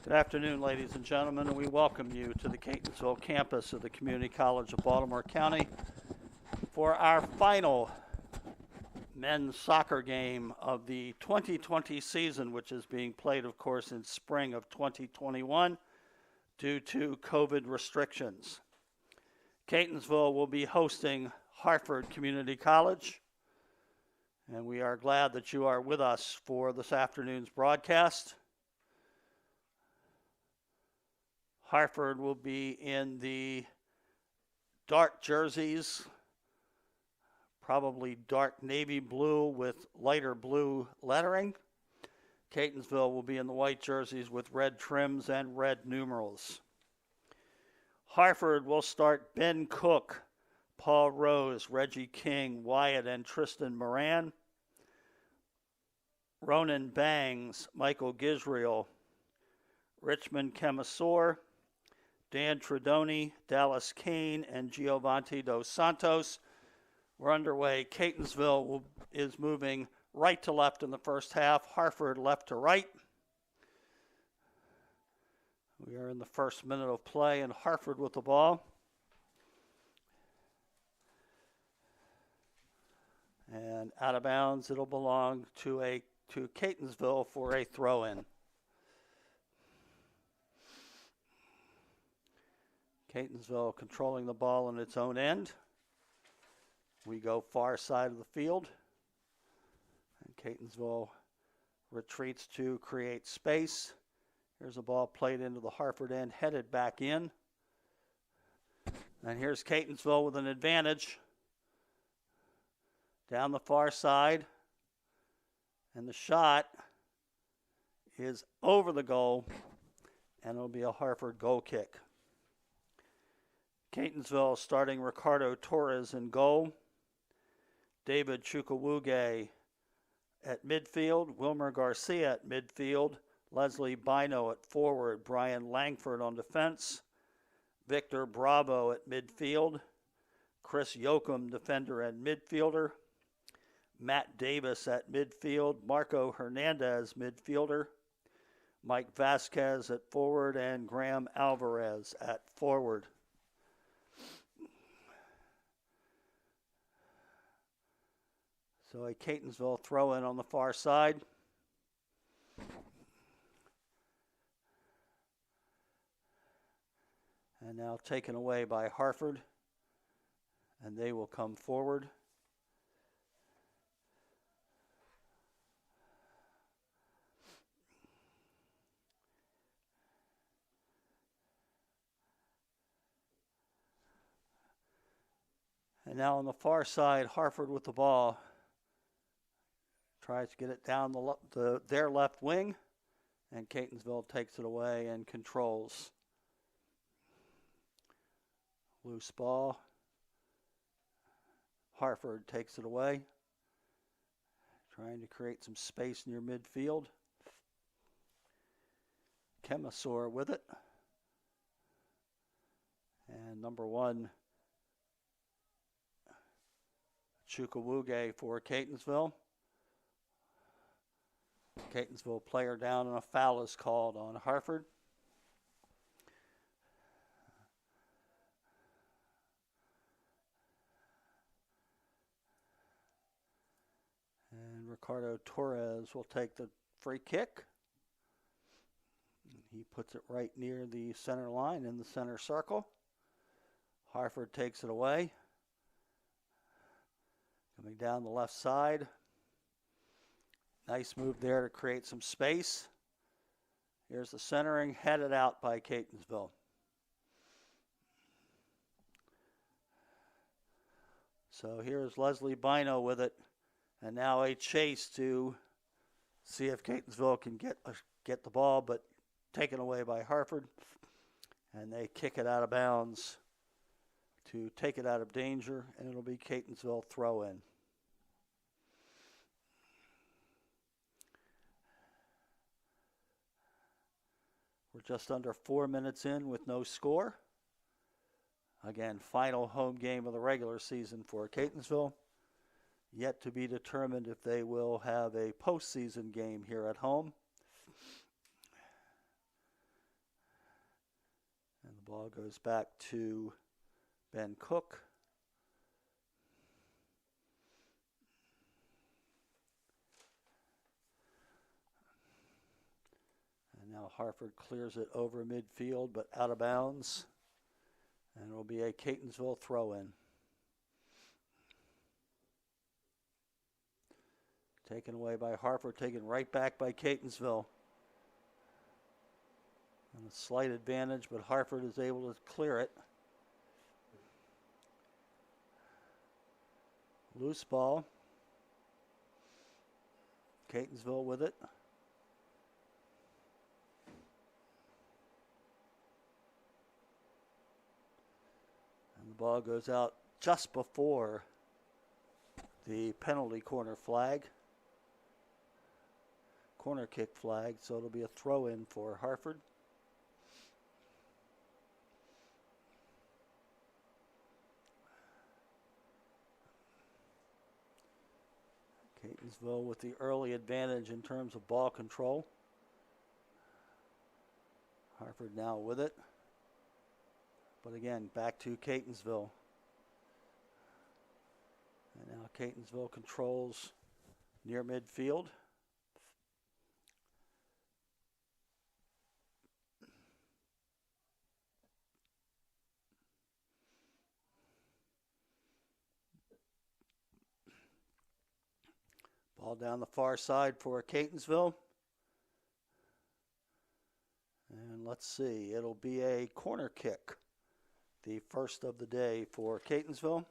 Good afternoon, ladies and gentlemen, and we welcome you to the Catonsville campus of the Community College of Baltimore County for our final men's soccer game of the 2020 season, which is being played, of course, in spring of 2021 due to COVID restrictions. Catonsville will be hosting Harford Community College, and we are glad that you are with us for this afternoon's broadcast. Harford will be in the dark jerseys, probably dark navy blue with lighter blue lettering. Catonsville will be in the white jerseys with red trims and red numerals. Harford will start Ben Cook, Paul Rose, Reggie King, Wyatt and Tristan Moran, Ronan Bangs, Michael Gisriel, Richmond Kemasor, Dan Tredoni, Dallas Kane, and Giovanni Dos Santos. We're underway. Catonsville is moving right to left in the first half, Harford left to right. We are in the first minute of play, and Harford with the ball. And out of bounds, it'll belong to Catonsville for a throw-in. Catonsville controlling the ball in its own end. We go far side of the field. And Catonsville retreats to create space. Here's a ball played into the Harford end, headed back in. And here's Catonsville with an advantage. Down the far side. And the shot is over the goal. And it'll be a Harford goal kick. Catonsville starting Ricardo Torres in goal. David Chukwuge at midfield. Wilmer Garcia at midfield. Leslie Bino at forward. Brian Langford on defense. Victor Bravo at midfield. Chris Yoakum, defender and midfielder. Matt Davis at midfield. Marco Hernandez, midfielder. Mike Vasquez at forward. And Graham Alvarez at forward. So a Catonsville throw-in on the far side. And now taken away by Harford. And they will come forward. And now on the far side, Harford with the ball. Tries to get it down their left wing, and Catonsville takes it away and controls. Loose ball. Harford takes it away, trying to create some space near midfield. Kemasor with it. And number 1, Chukwuge for Catonsville. Catonsville player down and a foul is called on Harford. And Ricardo Torres will take the free kick. He puts it right near the center line in the center circle. Harford takes it away. Coming down the left side. Nice move there to create some space. Here's the centering, headed out by Catonsville. So here's Leslie Bino with it. And now a chase to see if Catonsville can get the ball, but taken away by Harford. And they kick it out of bounds to take it out of danger, and it'll be Catonsville throw-in. We're just under 4 minutes in with no score. Again, final home game of the regular season for Catonsville. Yet to be determined if they will have a postseason game here at home. The ball goes back to Ben Cook. And now Harford clears it over midfield, but out of bounds. And it will be a Catonsville throw-in. Taken away by Harford, taken right back by Catonsville. And a slight advantage, but Harford is able to clear it. Loose ball. Catonsville with it. And the ball goes out just before the penalty corner flag. Corner kick flag, so it'll be a throw-in for Harford. Catonsville with the early advantage in terms of ball control. Harford now with it. But again, back to Catonsville. And now Catonsville controls near midfield. Ball down the far side for Catonsville. And let's see, it'll be a corner kick. The first of the day for Catonsville.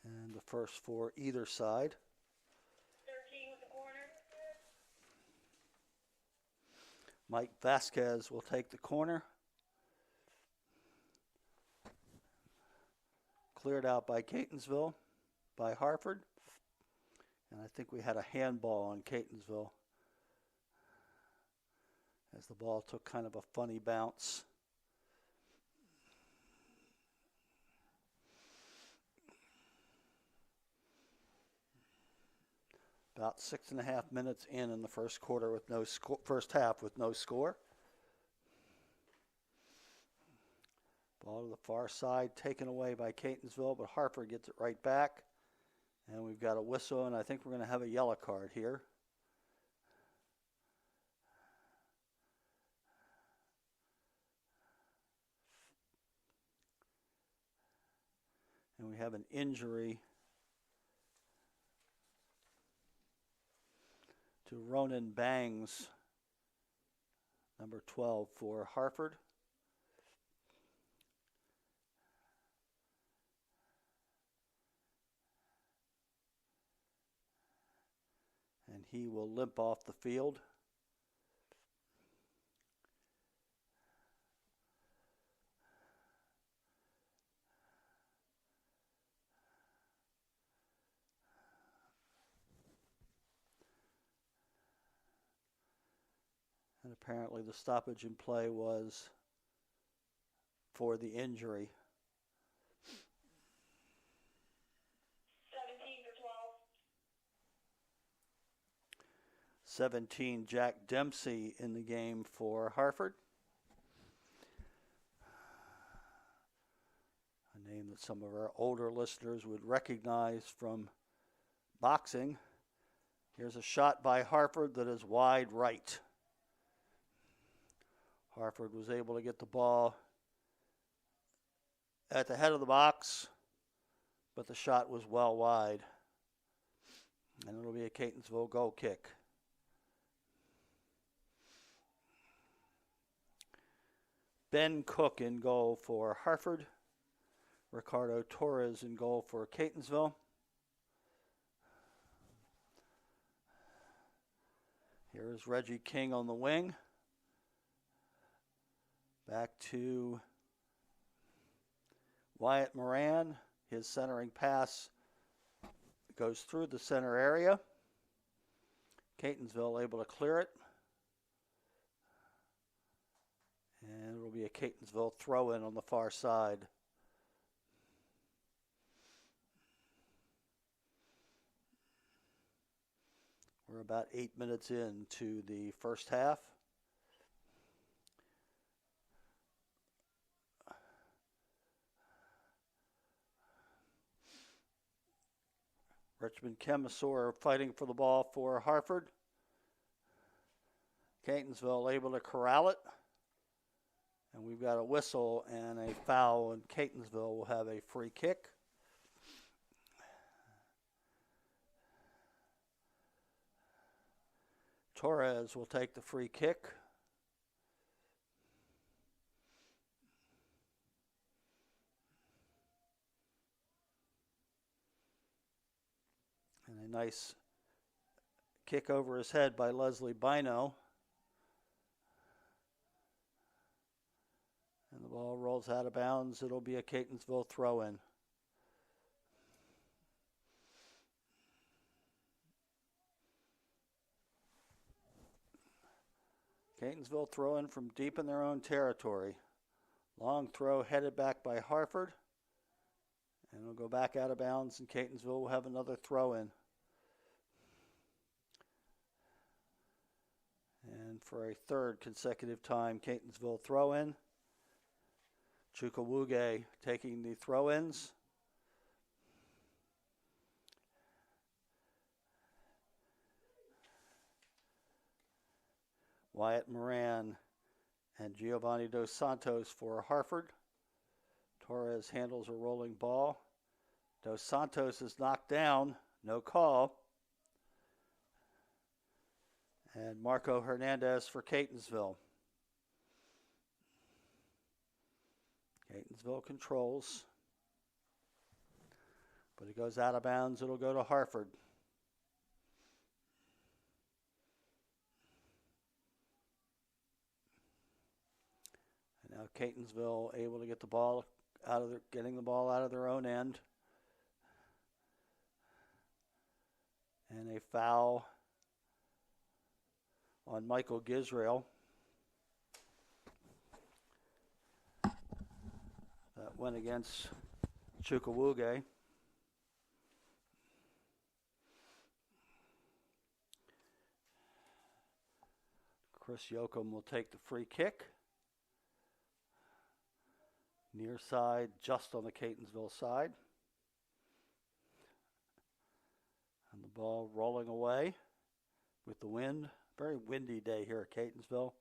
And the first for either side. 13 with the corner. Mike Vasquez will take the corner. Cleared out by Catonsville, by Harford. And I think we had a handball on Catonsville as the ball took kind of a funny bounce. About 6.5 minutes in the first quarter with no score, first half with no score. Ball to the far side, taken away by Catonsville, but Harford gets it right back. And we've got a whistle, and I think we're going to have a yellow card here. And we have an injury to Ronan Bangs, number 12 for Harford. And he will limp off the field. And apparently the stoppage in play was for the injury. 17, Jack Dempsey in the game for Harford. A name that some of our older listeners would recognize from boxing. Here's a shot by Harford that is wide right. Harford was able to get the ball at the head of the box, but the shot was well wide. And it'll be a Catonsville goal kick. Ben Cook in goal for Harford. Ricardo Torres in goal for Catonsville. Here is Reggie King on the wing. Back to Wyatt Moran. His centering pass goes through the center area. Catonsville able to clear it. And it will be a Catonsville throw-in on the far side. We're about 8 minutes into the first half. Richmond Chemosaur fighting for the ball for Harford. Catonsville able to corral it. And we've got a whistle and a foul, and Catonsville will have a free kick. Torres will take the free kick. And a nice kick over his head by Leslie Bino. And the ball rolls out of bounds. It'll be a Catonsville throw-in. Catonsville throw-in from deep in their own territory. Long throw headed back by Harford. And it'll go back out of bounds, and Catonsville will have another throw-in. And for a third consecutive time, Catonsville throw-in. Chukwuege taking the throw-ins. Wyatt Moran and Giovanni Dos Santos for Harford. Torres handles a rolling ball. Dos Santos is knocked down, no call. And Marco Hernandez for Catonsville. Catonsville controls. But it goes out of bounds. It'll go to Harford. And now Catonsville able to get the ball out of getting the ball out of their own end. And a foul on Michael Gisrael. That went against Chukwuege. Chris Yoakum will take the free kick. Near side, just on the Catonsville side. And the ball rolling away with the wind. Very windy day here at Catonsville.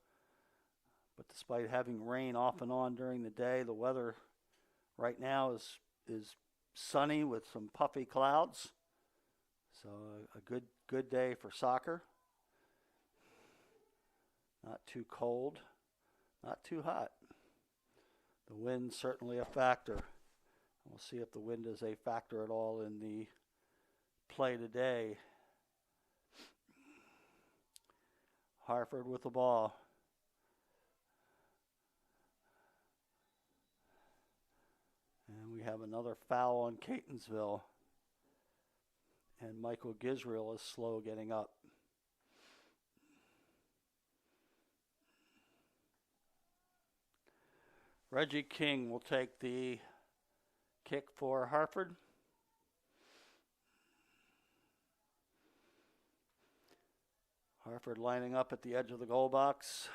But despite having rain off and on during the day, the weather right now is sunny with some puffy clouds. So a good day for soccer. Not too cold, not too hot. The wind's certainly a factor. We'll see if the wind is a factor at all in the play today. Harford with the ball. And we have another foul on Catonsville. And Michael Gisrael is slow getting up. Reggie King will take the kick for Harford. Harford lining up at the edge of the goal box.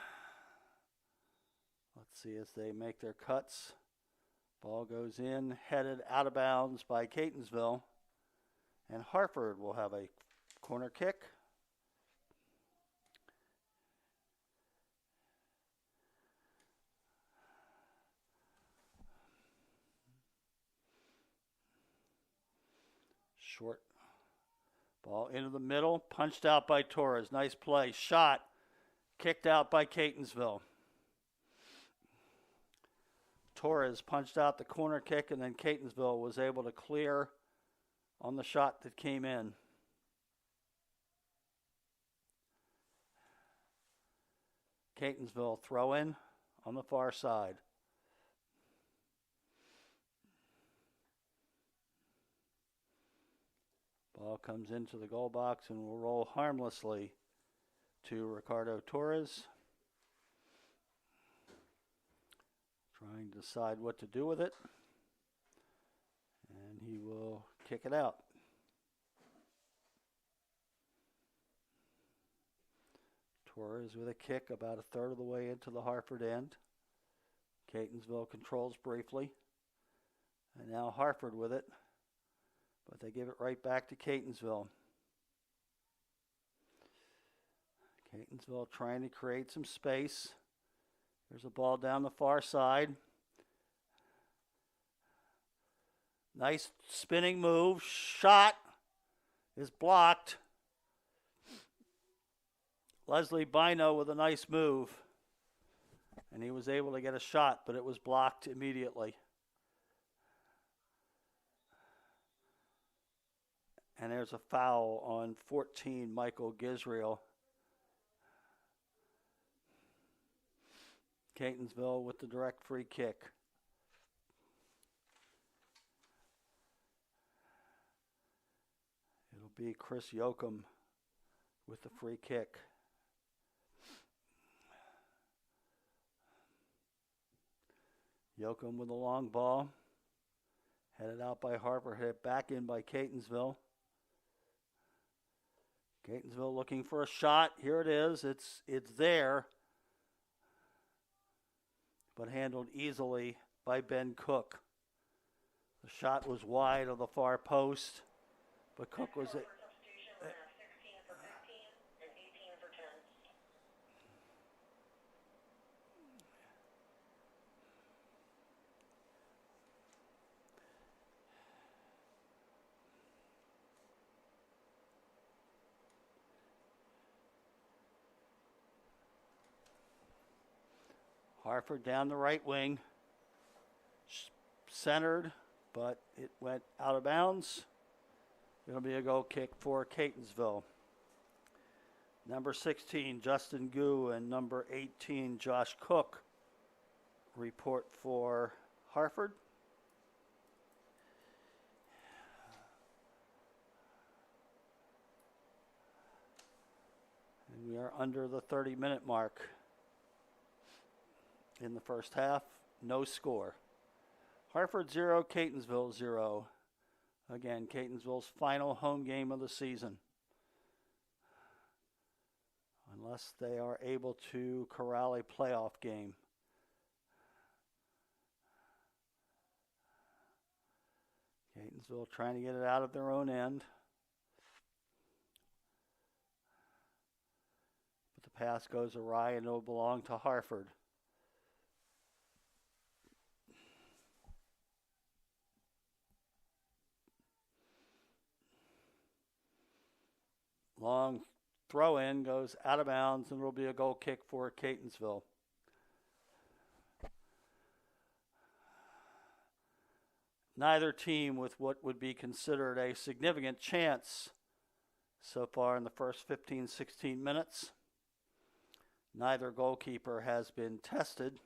Let's see as they make their cuts. Ball goes in, headed out of bounds by Catonsville. And Harford will have a corner kick. Short ball into the middle, punched out by Torres. Nice play. Shot, kicked out by Catonsville. Torres punched out the corner kick, and then Catonsville was able to clear on the shot that came in. Catonsville throw in on the far side. Ball comes into the goal box and will roll harmlessly to Ricardo Torres. Trying to decide what to do with it. And he will kick it out. Torres with a kick about a third of the way into the Harford end. Catonsville controls briefly. And now Harford with it. But they give it right back to Catonsville. Catonsville trying to create some space. There's a ball down the far side. Nice spinning move. Shot is blocked. Leslie Bino with a nice move. And he was able to get a shot, but it was blocked immediately. And there's a foul on 14, Michael Gisriel. Catonsville with the direct free kick. It'll be Chris Yoakum with the free kick. Yoakum with a long ball. Headed out by Harford, hit back in by Catonsville. Catonsville looking for a shot. Here it is. It's there. But handled easily by Ben Cook. The shot was wide of the far post, but Cook was it. 16 for 15 and 18 for 10. Harford down the right wing. Centered, but it went out of bounds. It'll be a goal kick for Catonsville. Number 16, Justin Gu, and number 18, Josh Cook, report for Harford. And we are under the 30-minute mark in the first half. No score. Harford 0, Catonsville 0. Again, Catonsville's final home game of the season. Unless they are able to corral a playoff game. Catonsville trying to get it out of their own end. But the pass goes awry and it'll belong to Harford. Long throw in goes out of bounds and it'll be a goal kick for Catonsville. Neither team with what would be considered a significant chance so far in the first 15-16 minutes. Neither goalkeeper has been tested.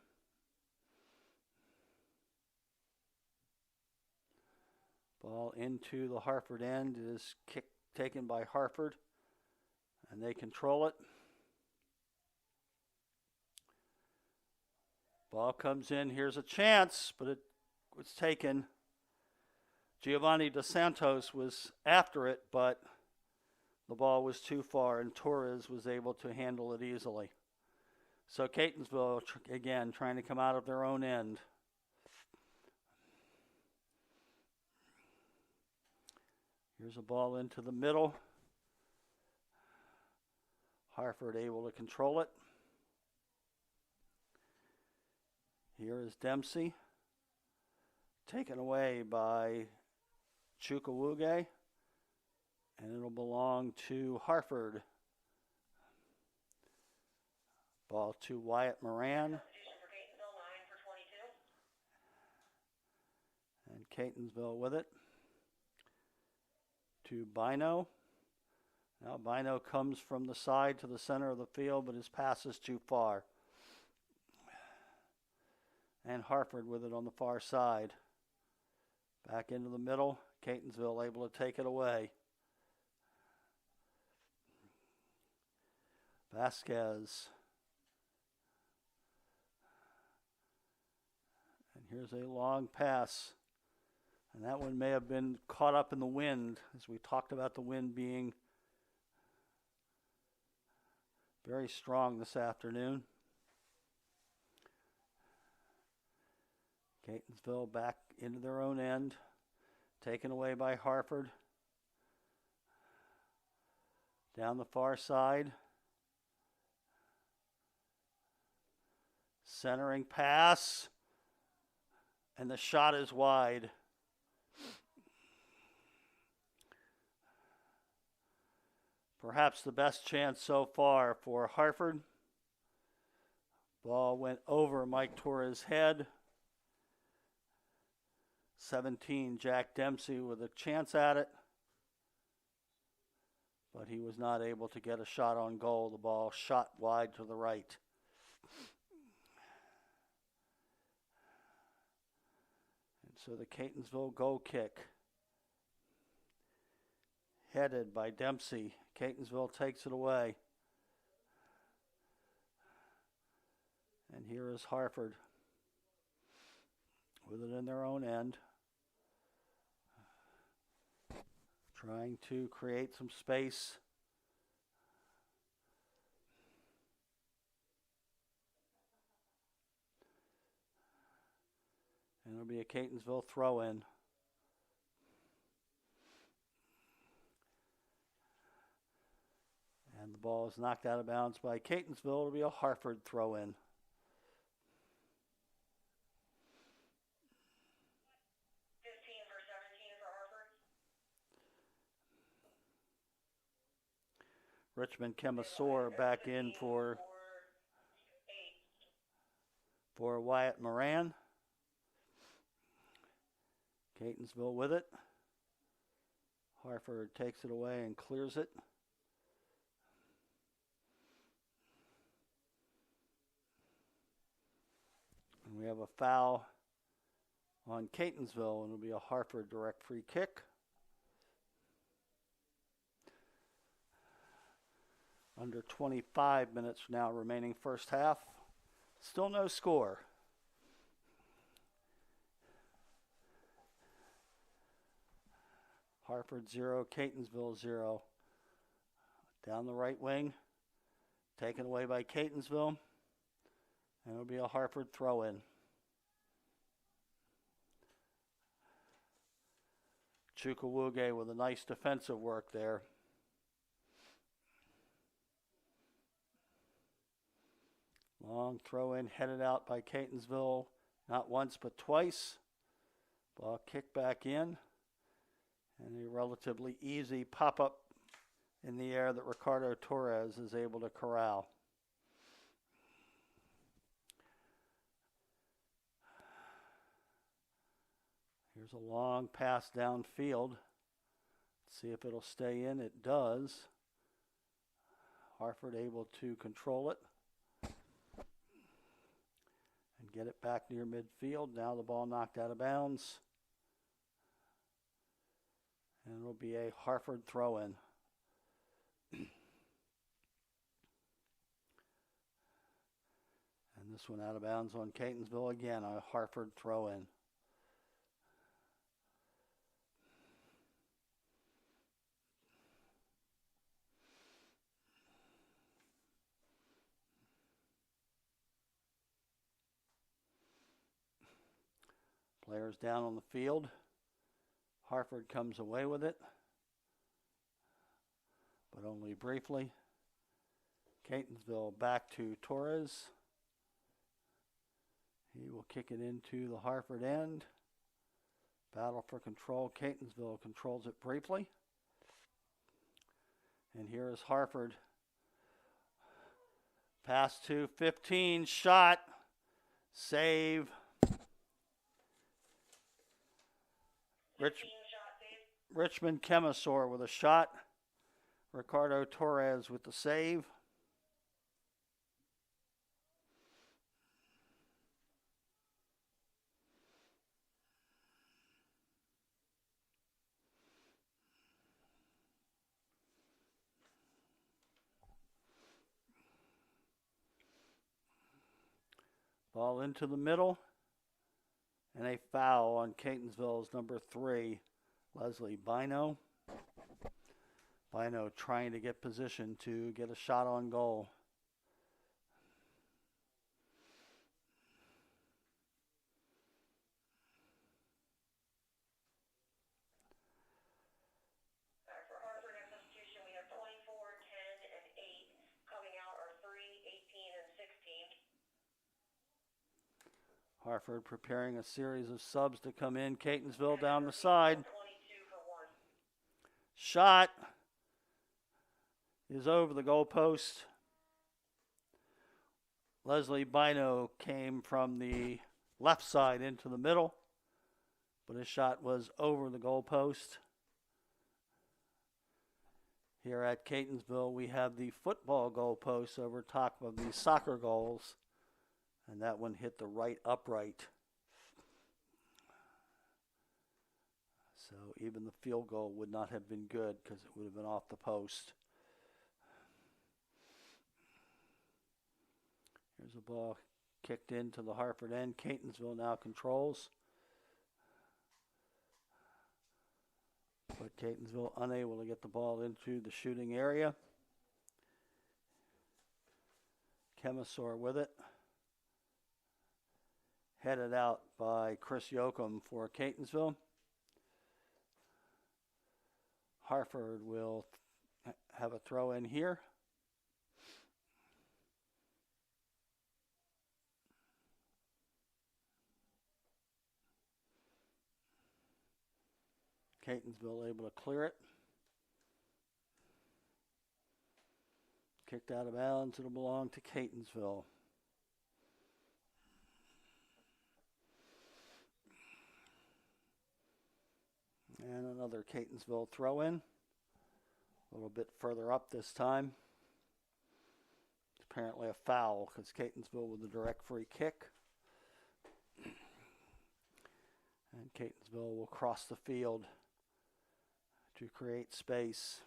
Ball into the Harford end is kicked, taken by Harford. And they control it. Ball comes in. Here's a chance, but it was taken. Giovanni Dos Santos was after it, but the ball was too far, and Torres was able to handle it easily. So Catonsville, again, trying to come out of their own end. Here's a ball into the middle. Harford able to control it. Here is Dempsey. Taken away by Chukwuege. And it'll belong to Harford. Ball to Wyatt Moran. Substitution for Catonsville, 9 for 22. And Catonsville with it. To Bino. Now Bino comes from the side to the center of the field, but his pass is too far. And Harford with it on the far side. Back into the middle. Catonsville able to take it away. Vasquez. And here's a long pass. And that one may have been caught up in the wind, as we talked about the wind being very strong this afternoon. Catonsville back into their own end, taken away by Harford. Down the far side. Centering pass. And the shot is wide. Perhaps the best chance so far for Harford. Ball went over Mike Torres' head. 17, Jack Dempsey with a chance at it. But he was not able to get a shot on goal. The ball shot wide to the right. And so the Catonsville goal kick, headed by Dempsey. Catonsville takes it away. And here is Harford with it in their own end, trying to create some space. And it'll be a Catonsville throw-in. And the ball is knocked out of bounds by Catonsville. It'll be a Harford throw-in. Richmond Chemisor back in for Wyatt Moran. Catonsville with it. Harford takes it away and clears it. And we have a foul on Catonsville, and it'll be a Harford direct free kick. Under 25 minutes now remaining first half. Still no score. Harford 0, Catonsville 0. Down the right wing. Taken away by Catonsville. And it'll be a Harford throw-in. Chukwuwuge with a nice defensive work there. Long throw-in headed out by Catonsville, not once but twice. Ball kicked back in. And a relatively easy pop-up in the air that Ricardo Torres is able to corral. Here's a long pass downfield. Let's see if it'll stay in. It does. Harford able to control it and get it back near midfield. Now the ball knocked out of bounds. And it'll be a Harford throw-in. And this one out of bounds on Catonsville again, a Harford throw-in. Players down on the field. Harford comes away with it, but only briefly. Catonsville back to Torres. He will kick it into the Harford end. Battle for control. Catonsville controls it briefly. And here is Harford. Pass to 15, shot, save. Richmond Chemisor with a shot. Ricardo Torres with the save. Ball into the middle. And a foul on Catonsville's number 3, Leslie Bino. Bino trying to get position to get a shot on goal. Harford preparing a series of subs to come in. Catonsville down the side. 22 for 1. Shot is over the goalpost. Leslie Bino came from the left side into the middle, but his shot was over the goalpost. Here at Catonsville, we have the football goalpost over top of the soccer goals, and that one hit the right upright. So even the field goal would not have been good because it would have been off the post. Here's a ball kicked into the Harford end. Catonsville now controls. But Catonsville unable to get the ball into the shooting area. Chemisor with it. Headed out by Chris Yoakum for Catonsville. Harford will have a throw in here. Catonsville able to clear it. Kicked out of bounds. It'll belong to Catonsville. And another Catonsville throw in. A little bit further up this time. It's apparently a foul because Catonsville with a direct free kick. And Catonsville will cross the field to create space.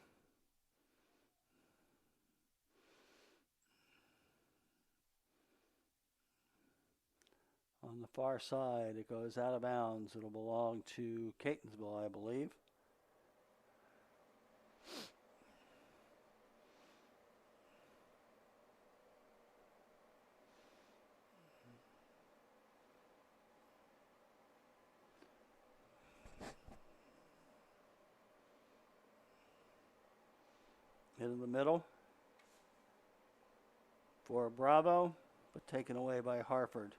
On the far side, it goes out of bounds. It'll belong to Catonsville, I believe. In the middle for Bravo, but taken away by Harford.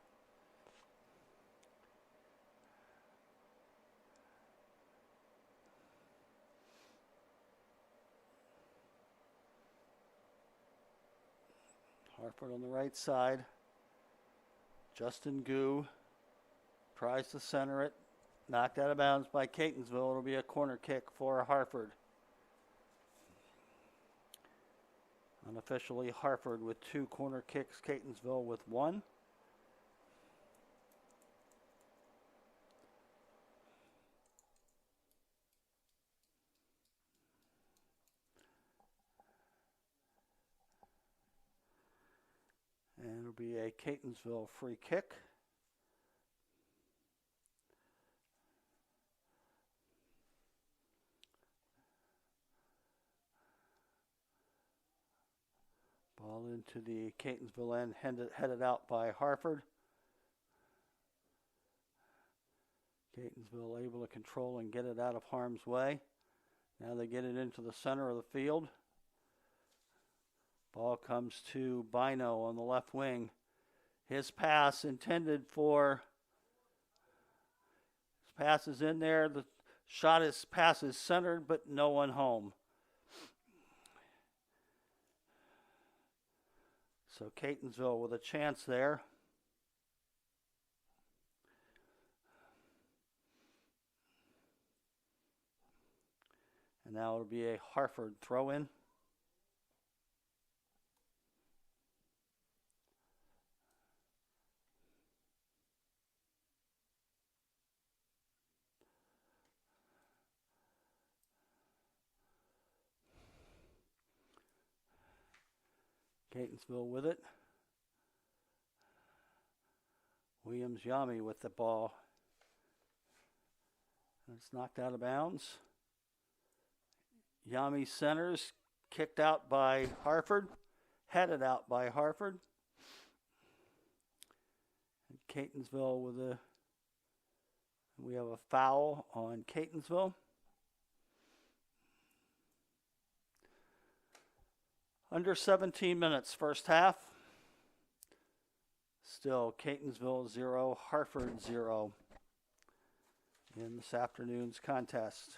Harford on the right side. Justin Gu tries to center it. Knocked out of bounds by Catonsville. It'll be a corner kick for Harford. Unofficially, Harford with 2 corner kicks, Catonsville with 1. And it'll be a Catonsville free kick. Ball into the Catonsville end, headed out by Harford. Catonsville able to control and get it out of harm's way. Now they get it into the center of the field. Ball comes to Bino on the left wing. His pass intended for, his pass is in there. The pass is centered, but no one home. So Catonsville with a chance there. And now it'll be a Harford throw-in. Catonsville with it. Williams Yami with the ball. And it's knocked out of bounds. Yami centers, kicked out by Harford, headed out by Harford. And Catonsville with we have a foul on Catonsville. Under 17 minutes, first half. Still Catonsville 0, Harford 0 in this afternoon's contest.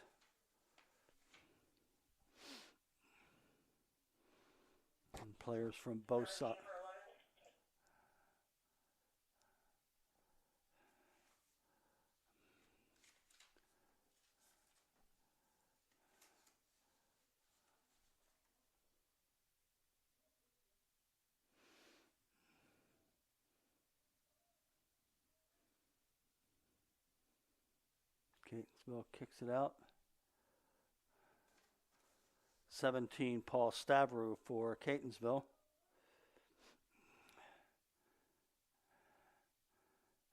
And players from both sides. Catonsville kicks it out. 17, Paul Stavru for Catonsville.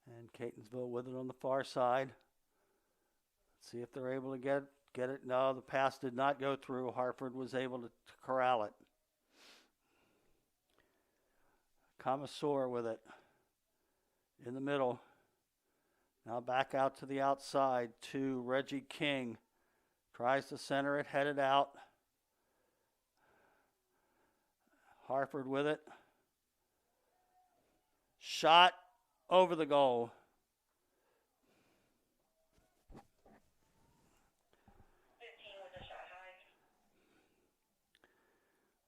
And Catonsville with it on the far side. Let's see if they're able to get it. No, the pass did not go through. Harford was able to corral it. Commissor with it in the middle. Now back out to the outside to Reggie King. Tries to center it, headed out. Harford with it. Shot over the goal.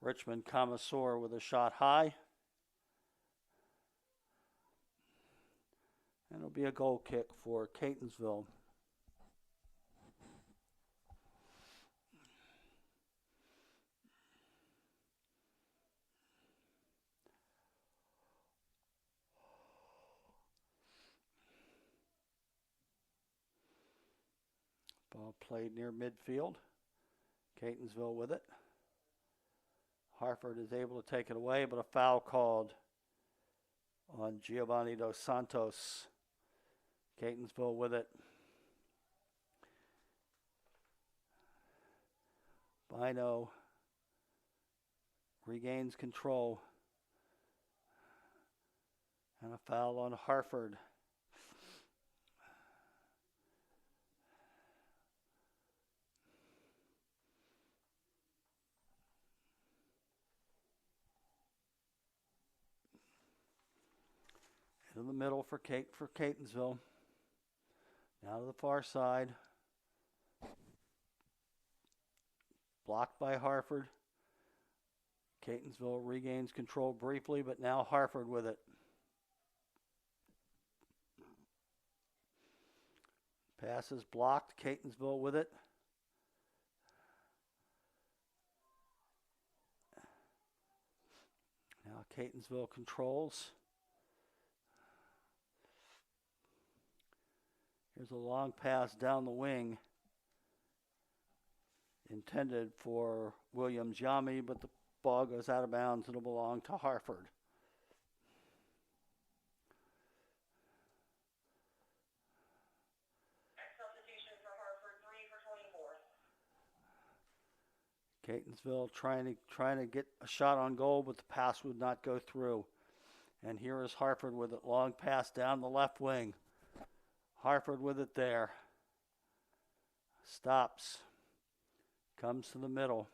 Richmond Commissor with a shot high. And it'll be a goal kick for Catonsville. Ball played near midfield. Catonsville with it. Harford is able to take it away, but a foul called on Giovanni Dos Santos. Catonsville with it. Bino regains control. And a foul on Harford. In the middle for Catonsville. Now to the far side. Blocked by Harford. Catonsville regains control briefly, but now Harford with it. Pass is blocked. Catonsville with it. Now Catonsville controls. Here's a long pass down the wing intended for Williams Yami, but the ball goes out of bounds and it'll belong to Harford. Substitution for Harford, 3 for 24. Catonsville trying to get a shot on goal, but the pass would not go through. And here is Harford with it. Long pass down the left wing. Harford with it there. Stops. Comes to the middle.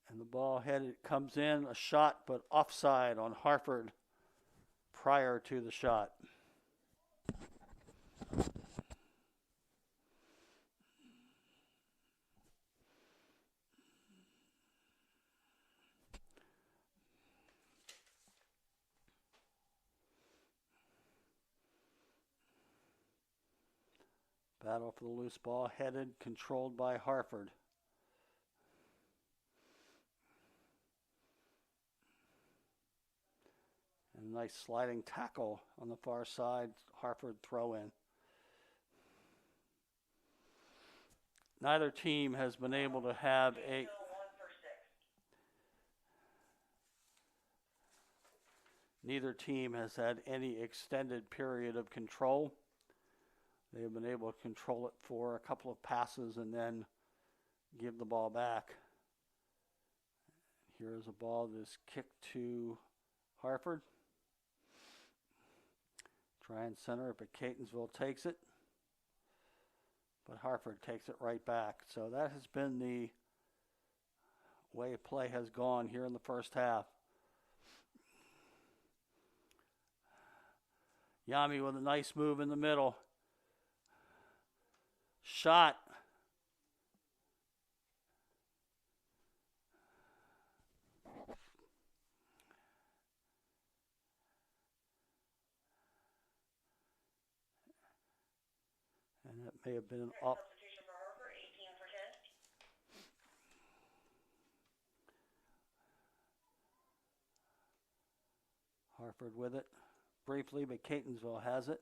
And the ball headed comes in, a shot, but offside on Harford prior to the shot. Battle for the loose ball, headed, controlled by Harford. And a nice sliding tackle on the far side, Harford throw in. Neither team has been able to have a... Neither team has had any extended period of control. They have been able to control it for a couple of passes and then give the ball back. Here is a ball that is kicked to Harford. Try and center it, but Catonsville takes it. But Harford takes it right back. So that has been the way play has gone here in the first half. Yami with a nice move in the middle. Shot. And that may have been an off. Substitution for Harford, 18 for 10. Harford with it briefly, but Catonsville has it.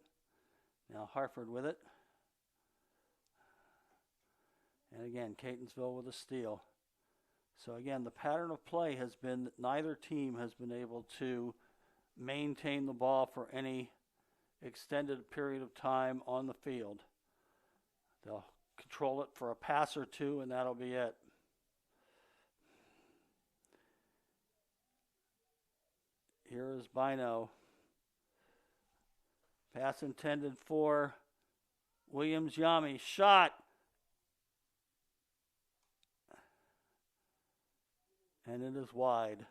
Now Harford with it. And again, Catonsville with a steal. So again, the pattern of play has been that neither team has been able to maintain the ball for any extended period of time on the field. They'll control it for a pass or two, and that'll be it. Here is Bino. Pass intended for Williams Yami. Shot. And it is wide.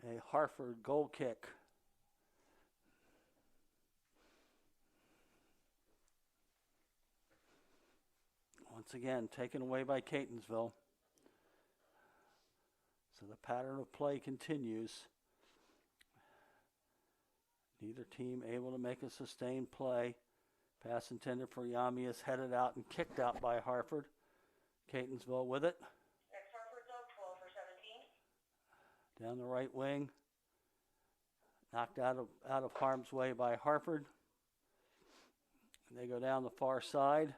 A Harford goal kick. Once again, taken away by Catonsville. So the pattern of play continues. Neither team able to make a sustained play. Pass intended for Yami is headed out and kicked out by Harford. Catonsville with it. Next Harford's up, 12 for 17. Down the right wing. Knocked out of harm's way by Harford. And they go down the far side.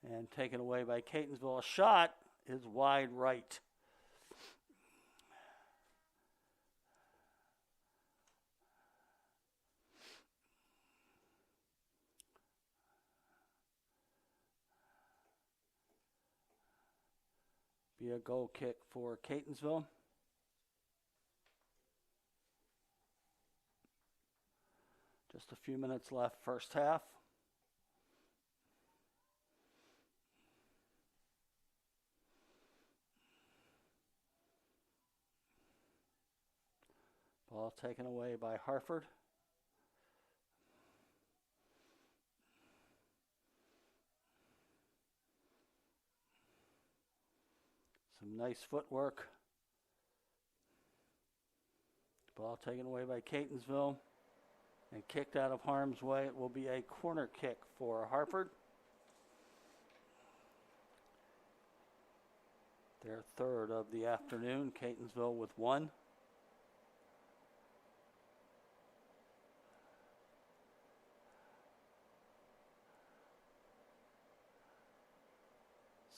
And taken away by Catonsville. A shot is wide right. Be a goal kick for Catonsville. Just a few minutes left, first half. Ball taken away by Harford. Some nice footwork. Ball taken away by Catonsville and kicked out of harm's way. It will be a corner kick for Harford. Their third of the afternoon. Catonsville with one.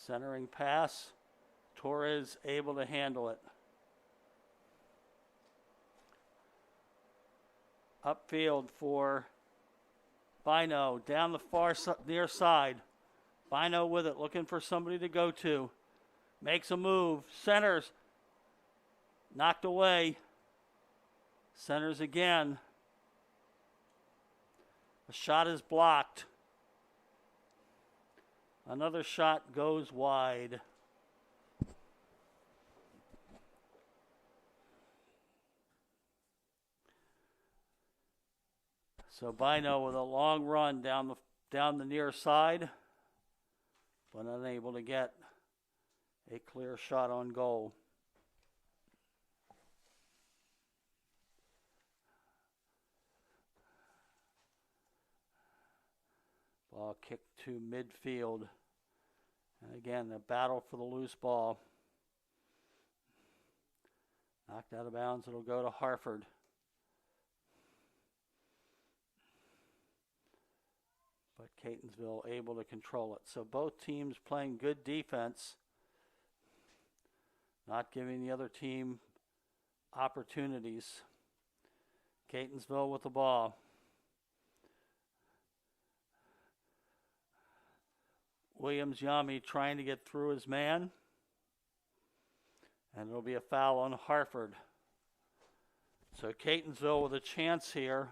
Centering pass. Torres able to handle it. Upfield for Bino. Down the far near side. Bino with it, looking for somebody to go to. Makes a move. Centers. Knocked away. Centers again. The shot is blocked. Another shot goes wide. So Bino with a long run down the near side, but unable to get a clear shot on goal. Ball kicked to midfield. And again, the battle for the loose ball. Knocked out of bounds, it'll go to Harford. But Catonsville able to control it. So both teams playing good defense, not giving the other team opportunities. Catonsville with the ball. Williams-Yami trying to get through his man. And it'll be a foul on Harford. So Catonsville with a chance here.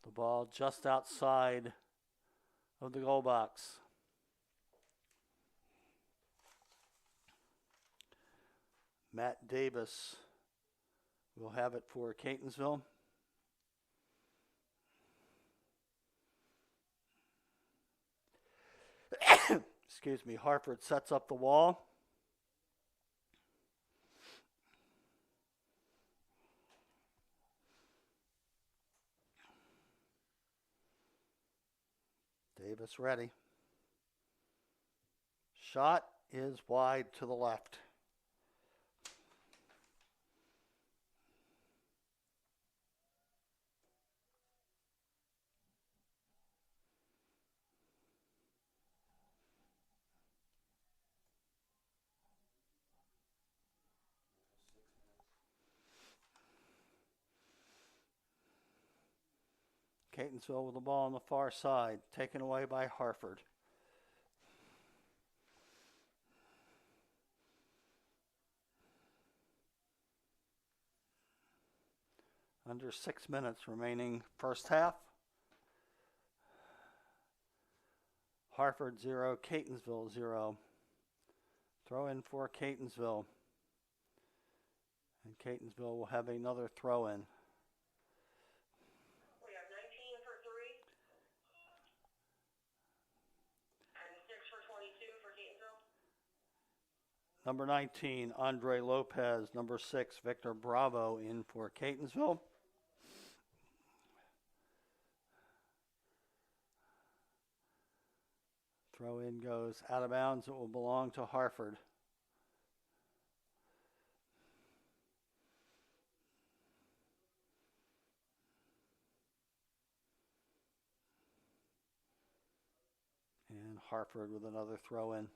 The ball just outside of the goal box. Matt Davis will have it for Catonsville. Excuse me, Harford sets up the wall. Davis ready. Shot is wide to the left. Catonsville with the ball on the far side, taken away by Harford. Under 6 minutes remaining first half. Harford 0, Catonsville 0. Throw in for Catonsville. And Catonsville will have another throw in. We have 19 for 3. And 6 for 22 for Catonsville. Number 19, Andre Lopez. Number 6, Victor Bravo in for Catonsville. Throw in goes out of bounds. It will belong to Harford. And Harford with another throw in.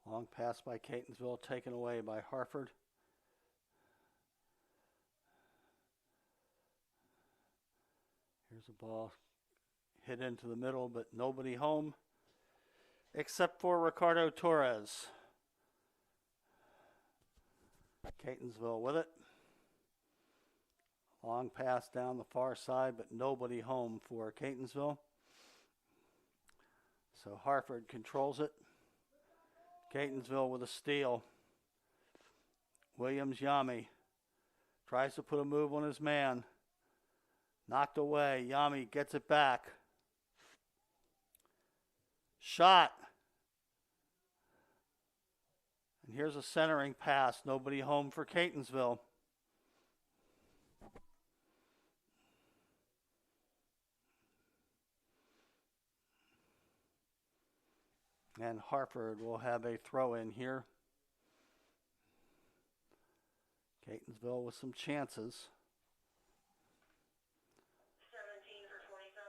Long pass by Catonsville, taken away by Harford. Here's a ball hit into the middle, but nobody home except for Ricardo Torres. Catonsville with it. Long pass down the far side, but nobody home for Catonsville. So Harford controls it. Catonsville with a steal. Williams-Yami tries to put a move on his man. Knocked away. Yami gets it back. Shot. And here's a centering pass. Nobody home for Catonsville. And Harford will have a throw in here. Catonsville with some chances. 17 for 27.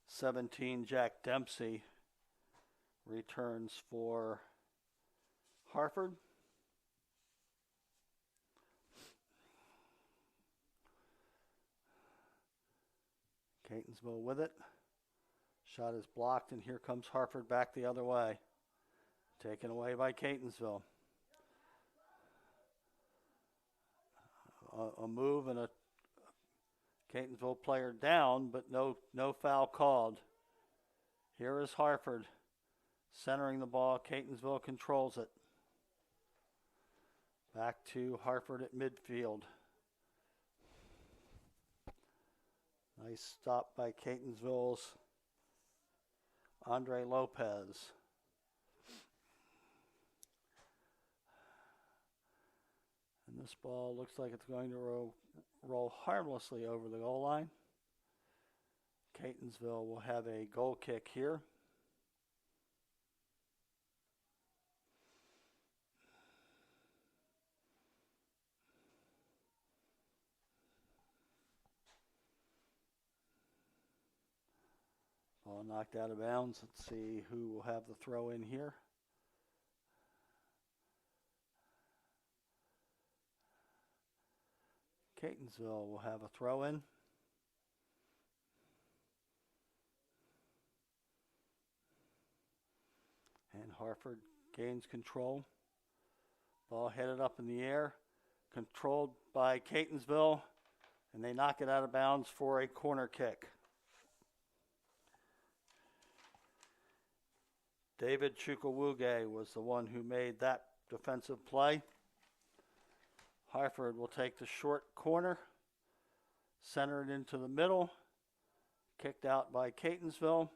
17, Jack Dempsey returns for Harford. Catonsville with it. Shot is blocked, and here comes Harford back the other way. Taken away by Catonsville. A move and a Catonsville player down, but no foul called. Here is Harford centering the ball. Catonsville controls it. Back to Harford at midfield. Nice stop by Catonsville's Andre Lopez. And this ball looks like it's going to roll harmlessly over the goal line. Catonsville will have a goal kick here. Ball knocked out of bounds. Let's see who will have the throw in here. Catonsville will have a throw in. And Harford gains control. Ball headed up in the air, controlled by Catonsville, and they knock it out of bounds for a corner kick. David Chukwuge was the one who made that defensive play. Harford will take the short corner, center it into the middle, kicked out by Catonsville.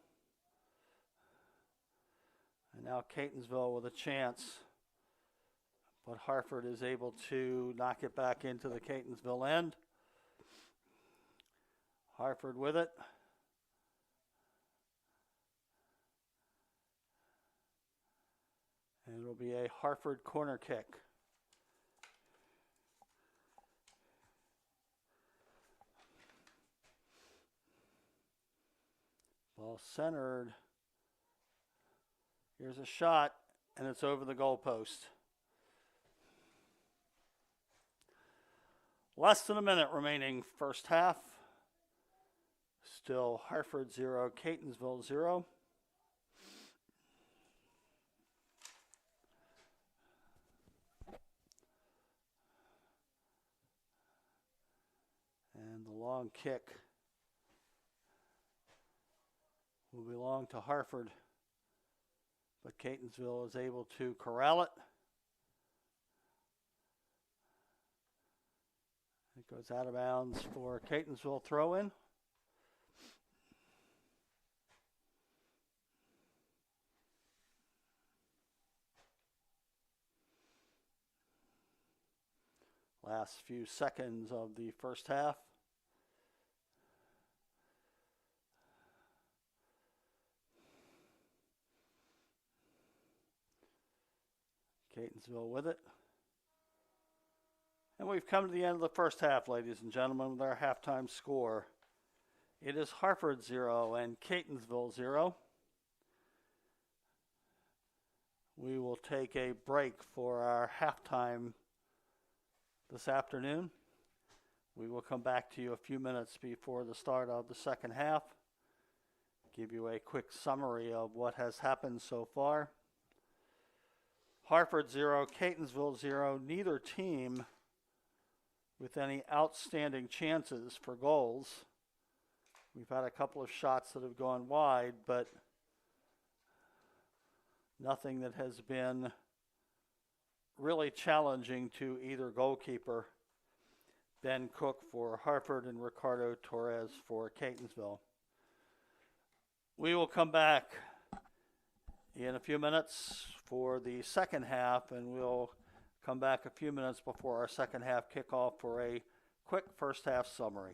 And now Catonsville with a chance, but Harford is able to knock it back into the Catonsville end. Harford with it. And it'll be a Harford corner kick. Ball centered. Here's a shot, and it's over the goalpost. Less than a minute remaining first half. Still Harford 0, Catonsville 0. And the long kick will belong to Harford, but Catonsville is able to corral it. It goes out of bounds for Catonsville throw-in. Last few seconds of the first half. Catonsville with it. And we've come to the end of the first half, ladies and gentlemen, with our halftime score. It is Harford 0 and Catonsville 0. We will take a break for our halftime this afternoon. We will come back to you a few minutes before the start of the second half. Give you a quick summary of what has happened so far. Harford 0, Catonsville 0. Neither team with any outstanding chances for goals. We've had a couple of shots that have gone wide, but nothing that has been really challenging to either goalkeeper. Ben Cook for Harford and Ricardo Torres for Catonsville. We will come back in a few minutes for the second half, and we'll come back a few minutes before our second half kickoff for a quick first half summary.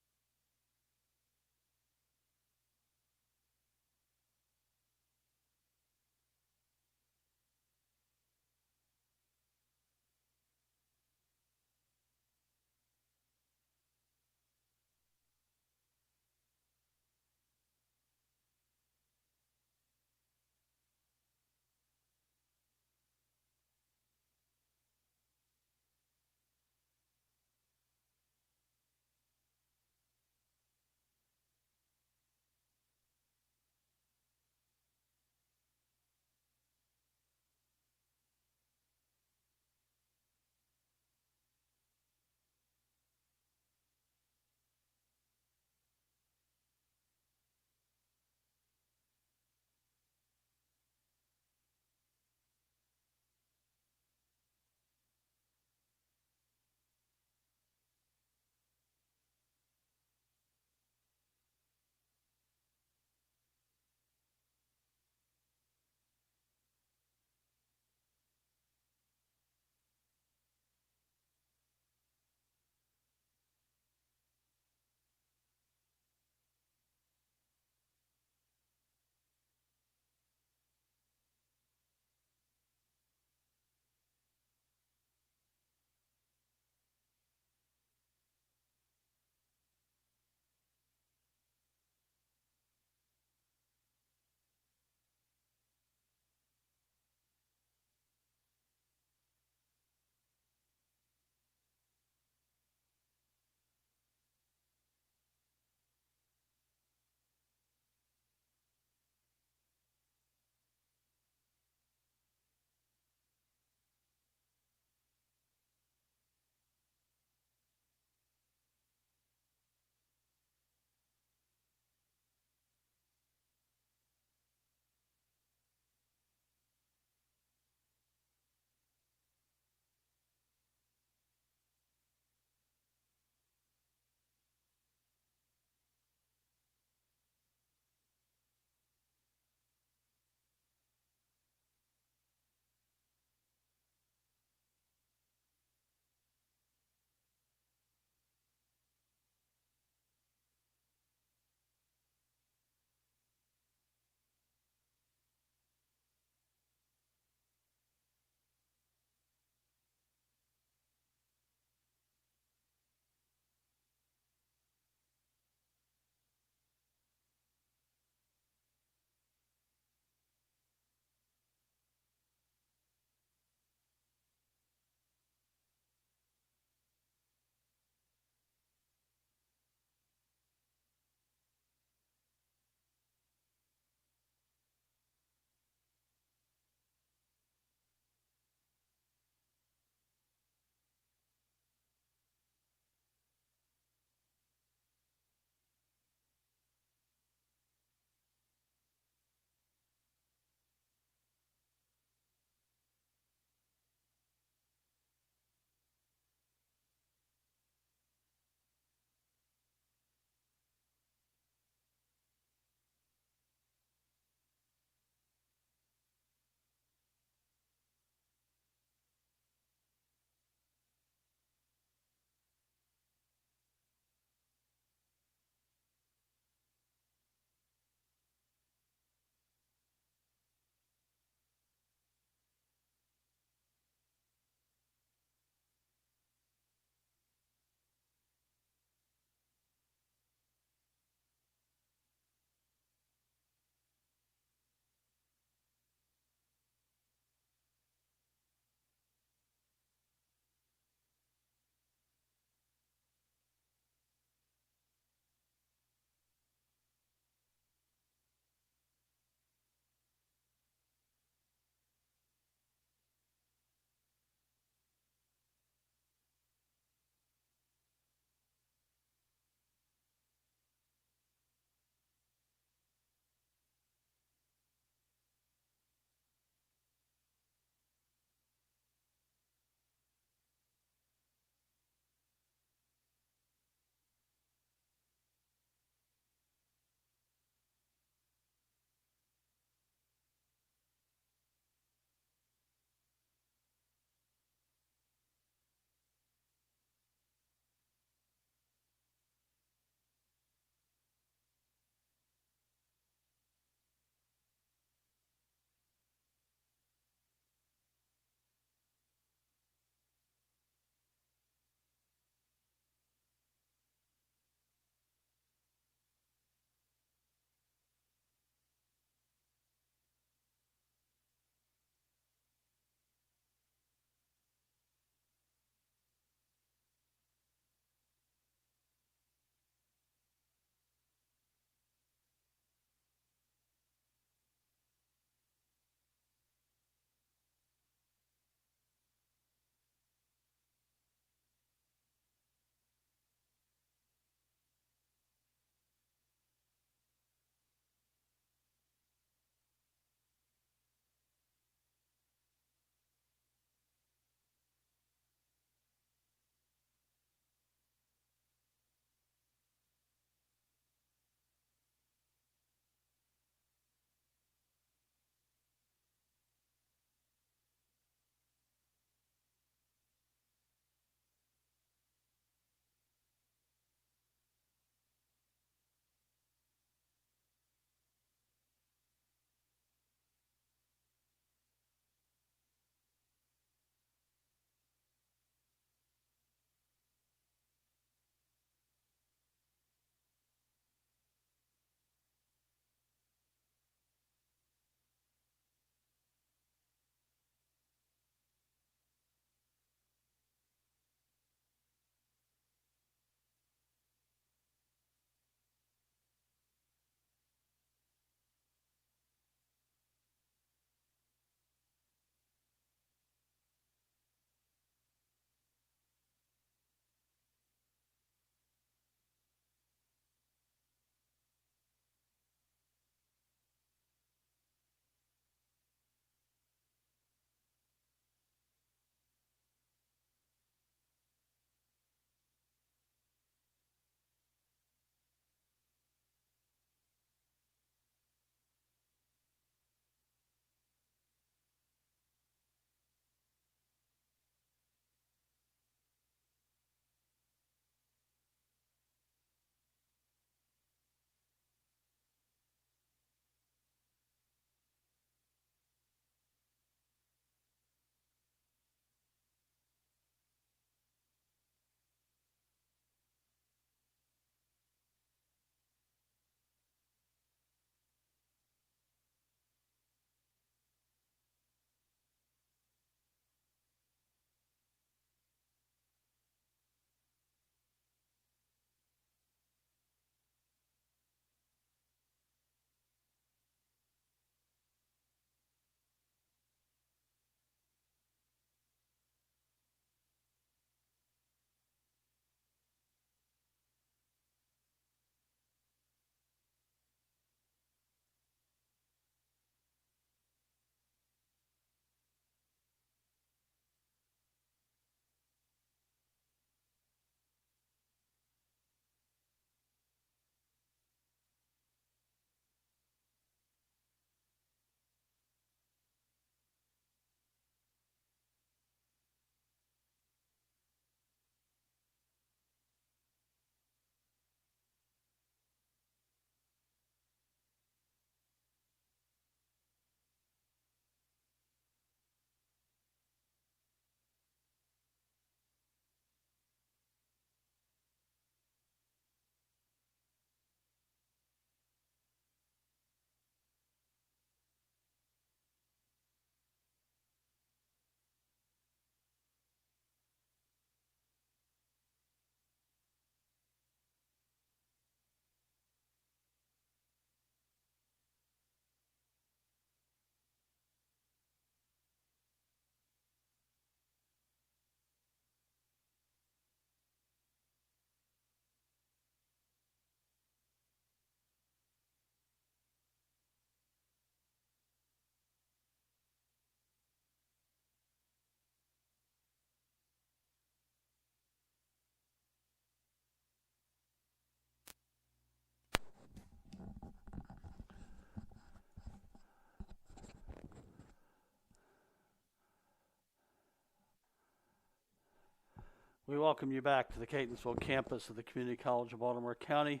We welcome you back to the Catonsville campus of the Community College of Baltimore County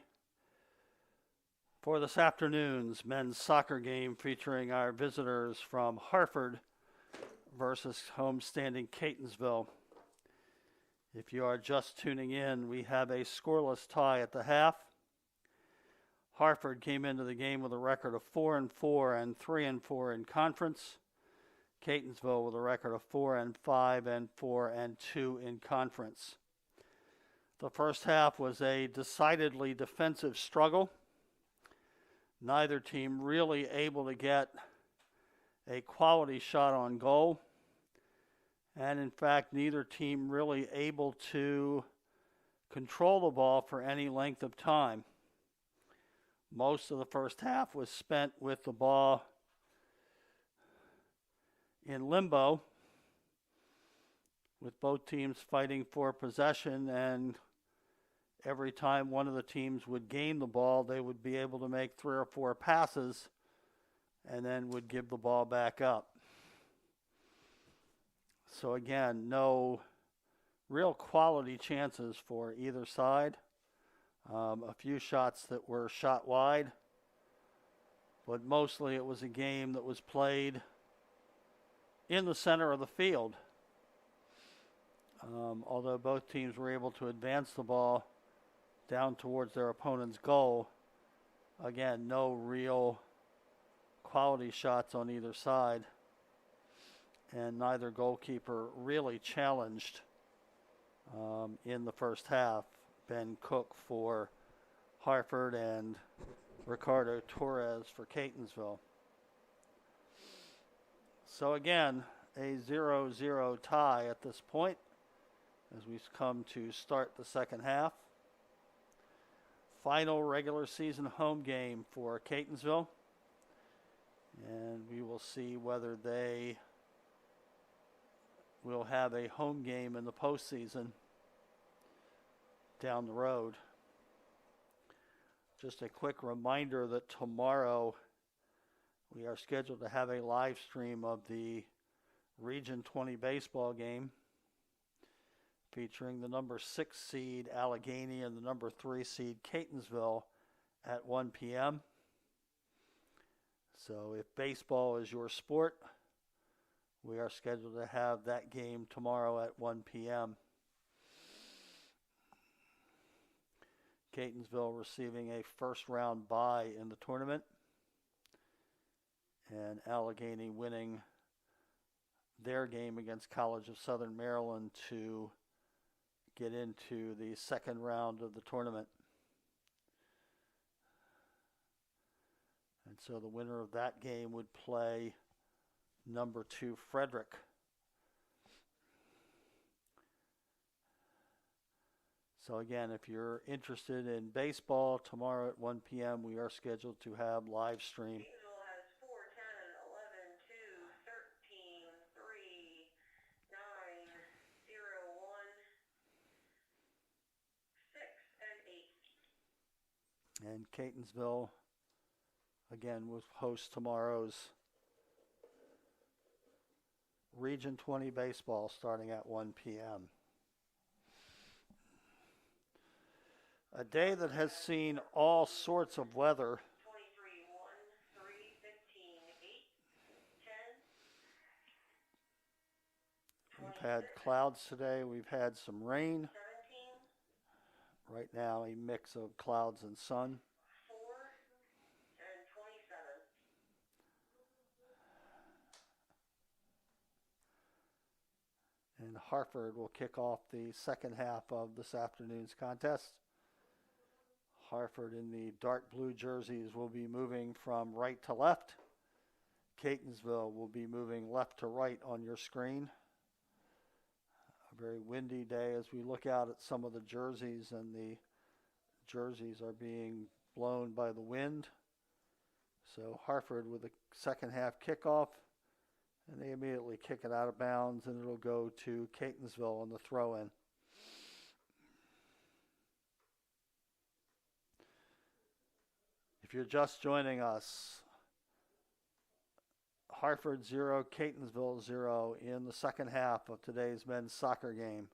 for this afternoon's men's soccer game featuring our visitors from Harford versus homestanding Catonsville. If you are just tuning in, we have a scoreless tie at the half. Harford came into the game with a record of 4-4 and 3-4 in conference. Catonsville with a record of 4-5 and 4-2 in conference. The first half was a decidedly defensive struggle. Neither team really able to get a quality shot on goal. And in fact, neither team really able to control the ball for any length of time. Most of the first half was spent with the ball in limbo, with both teams fighting for possession, and every time one of the teams would gain the ball, they would be able to make 3 or 4 passes and then would give the ball back up. So again, no real quality chances for either side. A few shots that were shot wide, but mostly it was a game that was played in the center of the field. Although both teams were able to advance the ball down towards their opponent's goal, again, no real quality shots on either side, and neither goalkeeper really challenged in the first half. Ben Cook for Harford and Ricardo Torres for Catonsville. So again, a 0-0 tie at this point as we come to start the second half. Final regular season home game for Catonsville, and we will see whether they will have a home game in the postseason down the road. Just a quick reminder that tomorrow we are scheduled to have a live stream of the Region 20 baseball game featuring the number 6 seed Allegheny and the number 3 seed Catonsville at 1 p.m. So if baseball is your sport, we are scheduled to have that game tomorrow at 1 p.m. Catonsville receiving a first round bye in the tournament, and Allegheny winning their game against College of Southern Maryland to get into the second round of the tournament. And so the winner of that game would play number 2 Frederick. So again, if you're interested in baseball, tomorrow at 1 p.m. we are scheduled to have live stream. Catonsville has 4, 10, 11, 2, 13, 3, 9, 0, 1, 6, and 8. And Catonsville, again, will host tomorrow's Region 20 baseball starting at 1 p.m. A day that has seen all sorts of weather. 23, 1, 3, 15, 8, 10. We've had clouds today. We've had some rain. 17, Right now, a mix of clouds and sun. 4, and 27. And Harford will kick off the second half of this afternoon's contest. Harford in the dark blue jerseys will be moving from right to left. Catonsville will be moving left to right on your screen. A very windy day as we look out at some of the jerseys, and the jerseys are being blown by the wind. So Harford with a second half kickoff, and they immediately kick it out of bounds, and it'll go to Catonsville on the throw-in. If you're just joining us, Harford 0, Catonsville 0 in the second half of today's men's soccer game.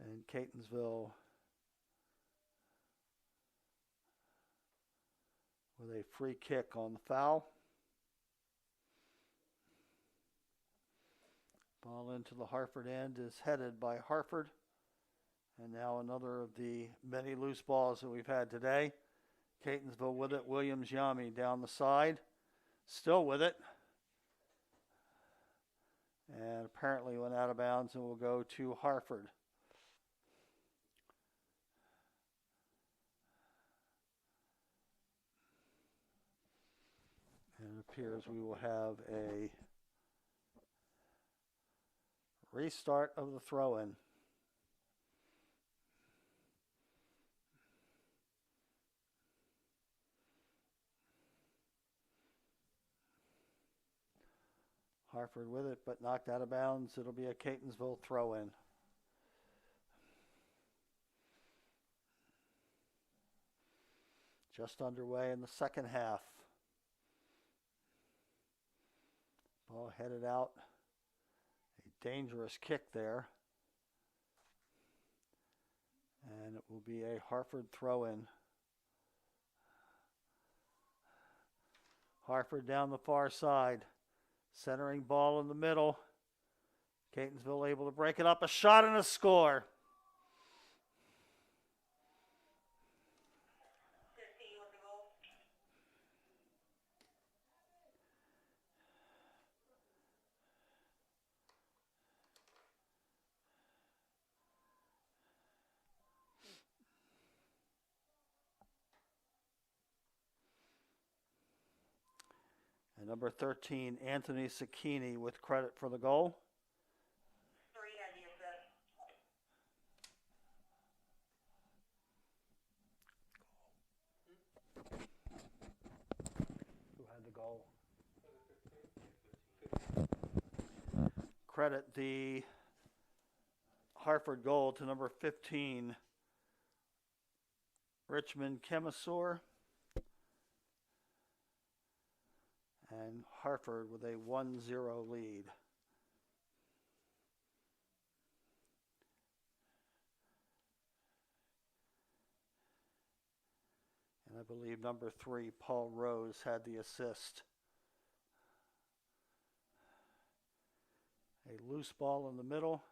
And Catonsville with a free kick on the foul. Ball into the Harford end is headed by Harford. And now another of the many loose balls that we've had today. Catonsville with it. Williams Yami down the side. Still with it. And apparently went out of bounds and will go to Harford. And it appears we will have a restart of the throw-in. Harford with it, but knocked out of bounds. It'll be a Catonsville throw-in. Just underway in the second half. Ball headed out. A dangerous kick there. And it will be a Harford throw-in. Harford down the far side. Centering ball in the middle. Catonsville able to break it up. A shot and a score. 15 with the goal. And number 13, Anthony Cicchini with credit for the goal. 3 had the assist. Who had the goal? Credit the Harford goal to number 15, Richmond Chemisor. And Harford with a 1-0 lead. And I believe number 3, Paul Rose, had the assist. A loose ball in the middle.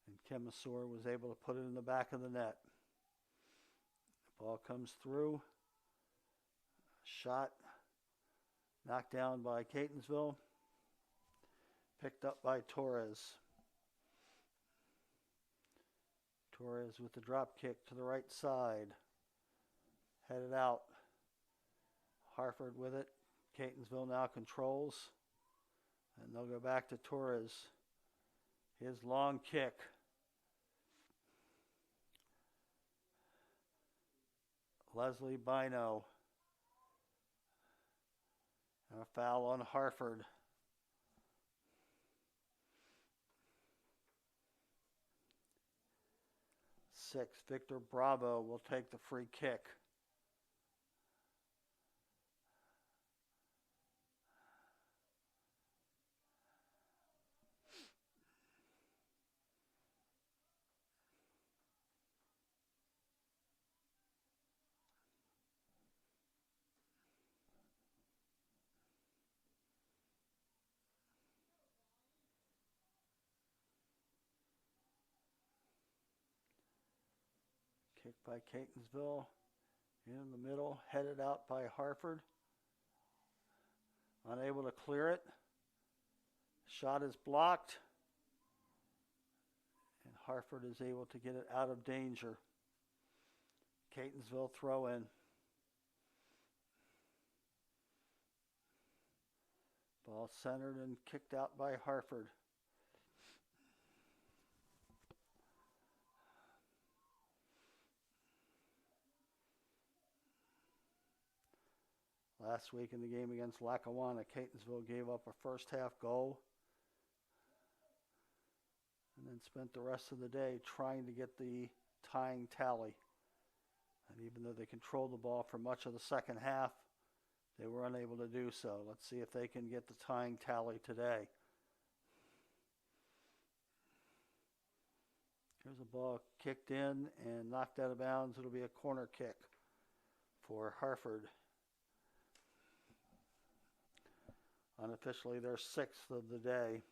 And Chemisor was able to put it in the back of the net. The ball comes through. Shot. Knocked down by Catonsville. Picked up by Torres. Torres with the drop kick to the right side. Headed out. Harford with it. Catonsville now controls. And they'll go back to Torres. His long kick. Leslie Bino. And a foul on Harford. 6, Victor Bravo will take the free kick. Kick by Catonsville. In the middle, headed out by Harford. Unable to clear it. Shot is blocked. And Harford is able to get it out of danger. Catonsville throw in. Ball centered and kicked out by Harford. Last week in the game against Lackawanna, Catonsville gave up a first half goal and then spent the rest of the day trying to get the tying tally. And even though they controlled the ball for much of the second half, they were unable to do so. Let's see if they can get the tying tally today. Here's a ball kicked in and knocked out of bounds. It'll be a corner kick for Harford. Unofficially, their 6th of the day.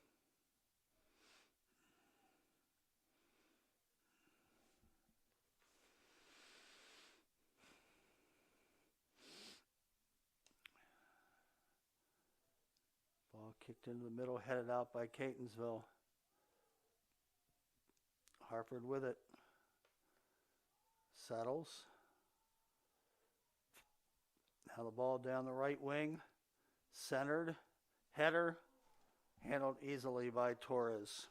Ball kicked into the middle, headed out by Catonsville. Harford with it. Settles. Now the ball down the right wing. Centered. Header. Handled easily by Torres.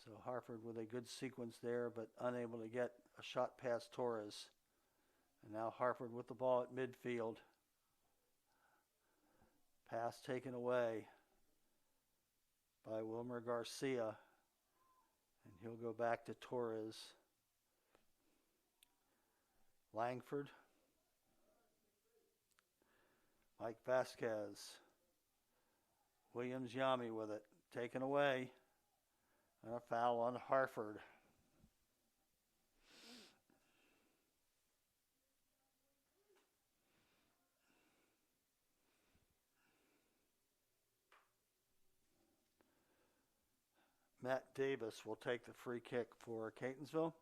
So Harford with a good sequence there, but unable to get a shot past Torres. And now Harford with the ball at midfield. Pass taken away by Wilmer Garcia. And he'll go back to Torres. Langford. Mike Vasquez. Williams Yami with it. Taken away. And a foul on Harford. Matt Davis will take the free kick for Catonsville.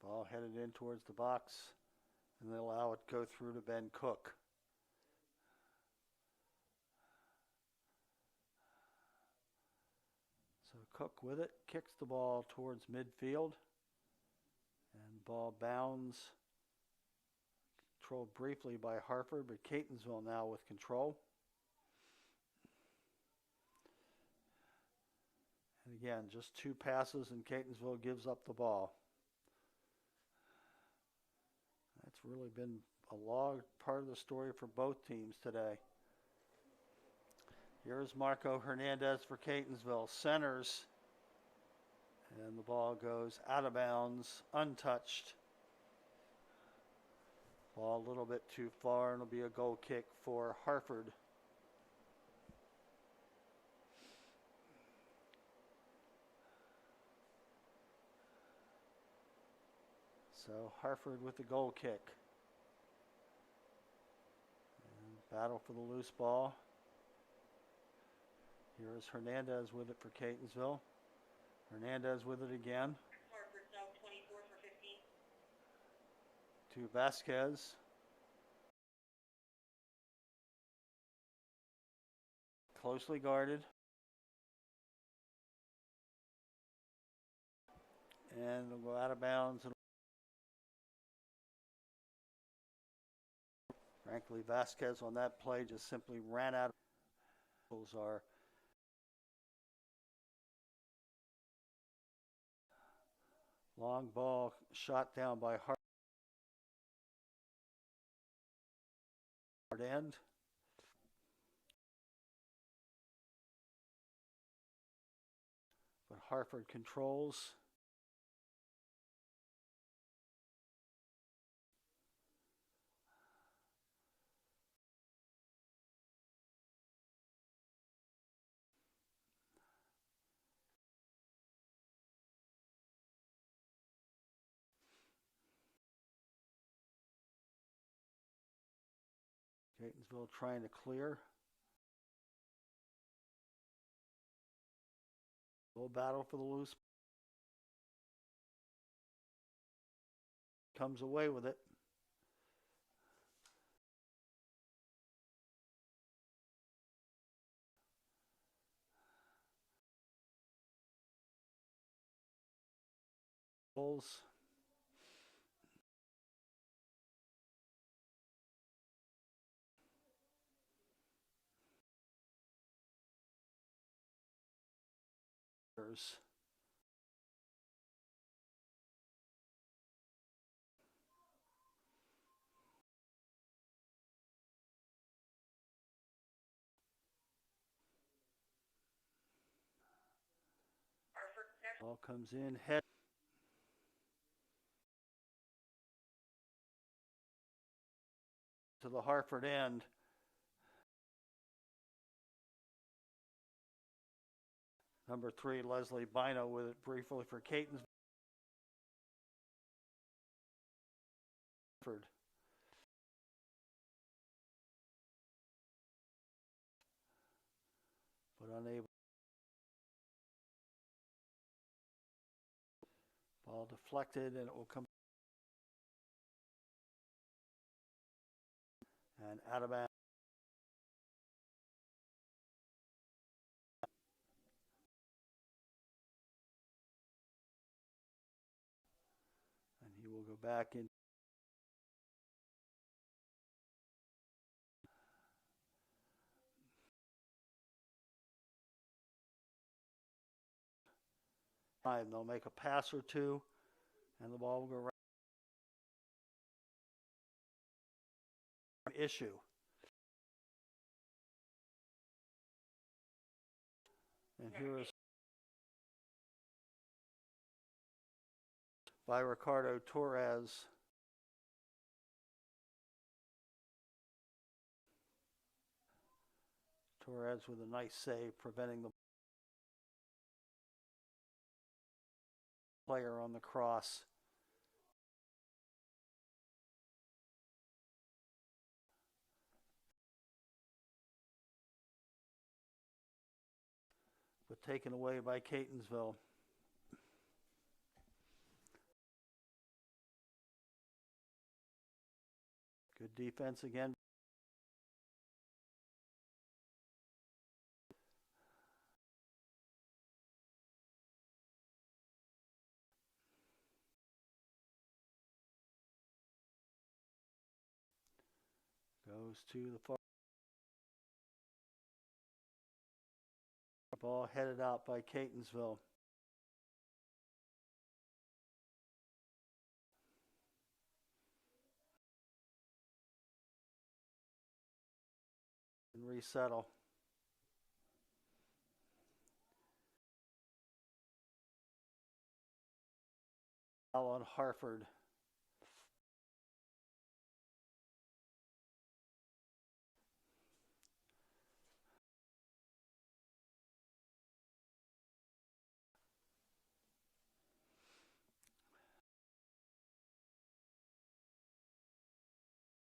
Ball headed in towards the box, and they allow it to go through to Ben Cook. So Cook with it, kicks the ball towards midfield, and the ball bounds. Controlled briefly by Harford, but Catonsville now with control. And again, just 2 passes and Catonsville gives up the ball. That's really been a long part of the story for both teams today. Here's Marco Hernandez for Catonsville. Centers. And the ball goes out of bounds, untouched. Ball a little bit too far, and it'll be a goal kick for Harford. So Harford with the goal kick. And battle for the loose ball. Here's Hernandez with it for Catonsville. Hernandez with it again. Harford's now 24 for 15. To Vasquez. Closely guarded. And it'll go out of bounds. Frankly, Vasquez on that play just simply ran out. Those are long ball shot down by Hard end. But Harford controls. Catonsville trying to clear. Little battle for the loose. Comes away with it. Bulls. Harford next. Ball comes in, head. to the Harford end. Number 3, Leslie Bino with it briefly for Catonsville. But unable. Ball deflected and it will come. And out of bounds. And he will go back in. They'll make a pass or two, and the ball will go right. Issue. And here is by Ricardo Torres. Torres with a nice save, preventing the player on the cross. But taken away by Catonsville. Good defense again. Goes to the far. Ball headed out by Catonsville. And resettle. On Harford.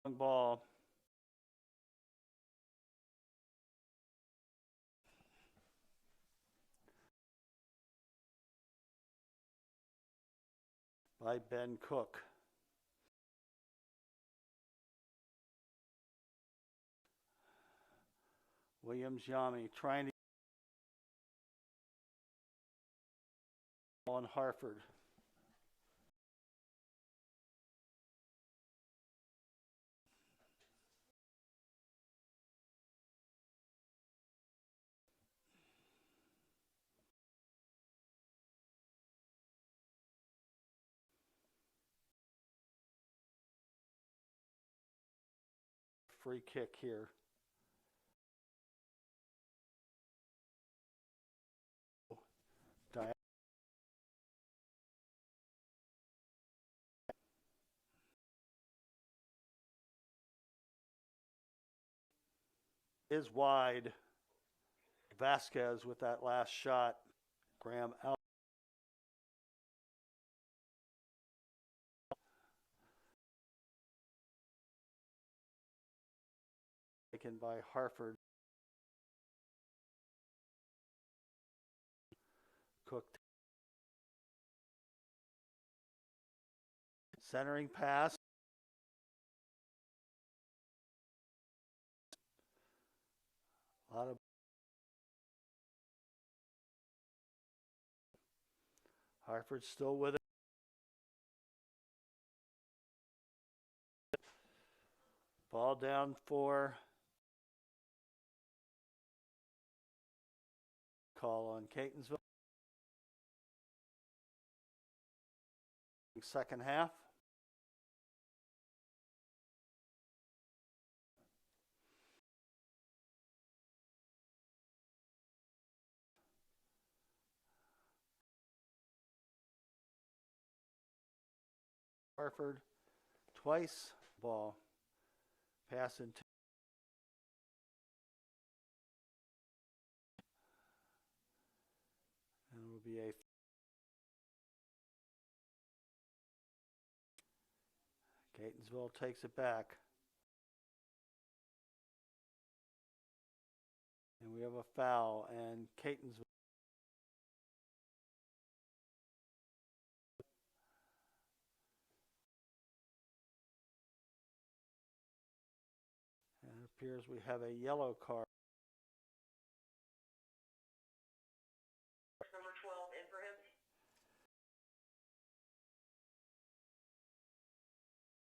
Ball. By Ben Cook. Williams Yami trying to on Harford. Free kick here. Is wide. Vasquez with that last shot. Graham out. Taken by Harford. Cooked. Centering pass. A lot of Harford still with it. Ball down for call on Catonsville. Second half. Harford twice. Ball Pass into and it will be a Catonsville takes it back. And we have a foul, and Catonsville. And it appears we have a yellow card. Number 12 in for him.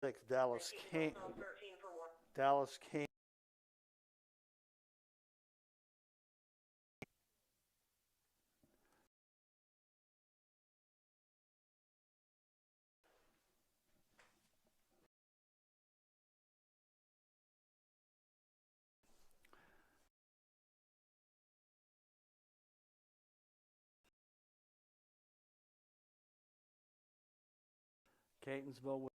6, Dallas King. 13 for 1. Dallas King. Catonsville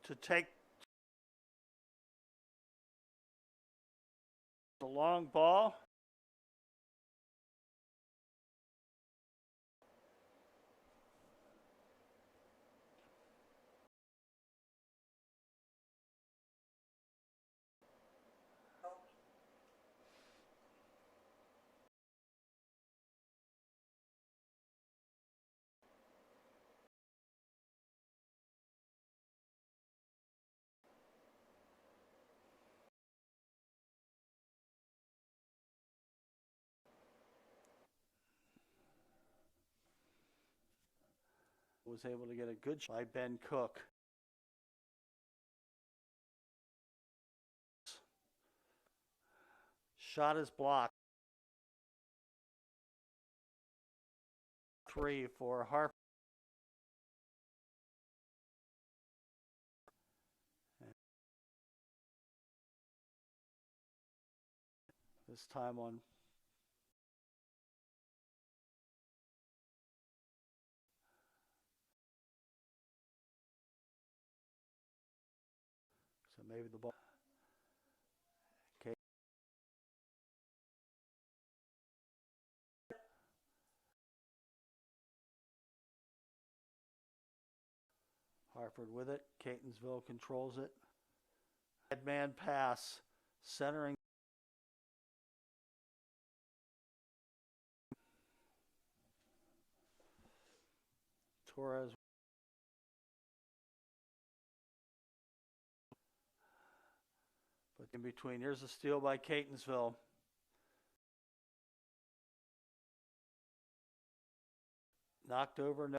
to take the long ball. Was able to get a good shot by Ben Cook. Shot is blocked. 3 for Harford. This time on so maybe the ball. Okay. Harford with it. Catonsville controls it. Man pass, centering. Torres. But in between, here's a steal by Catonsville. Knocked over. No.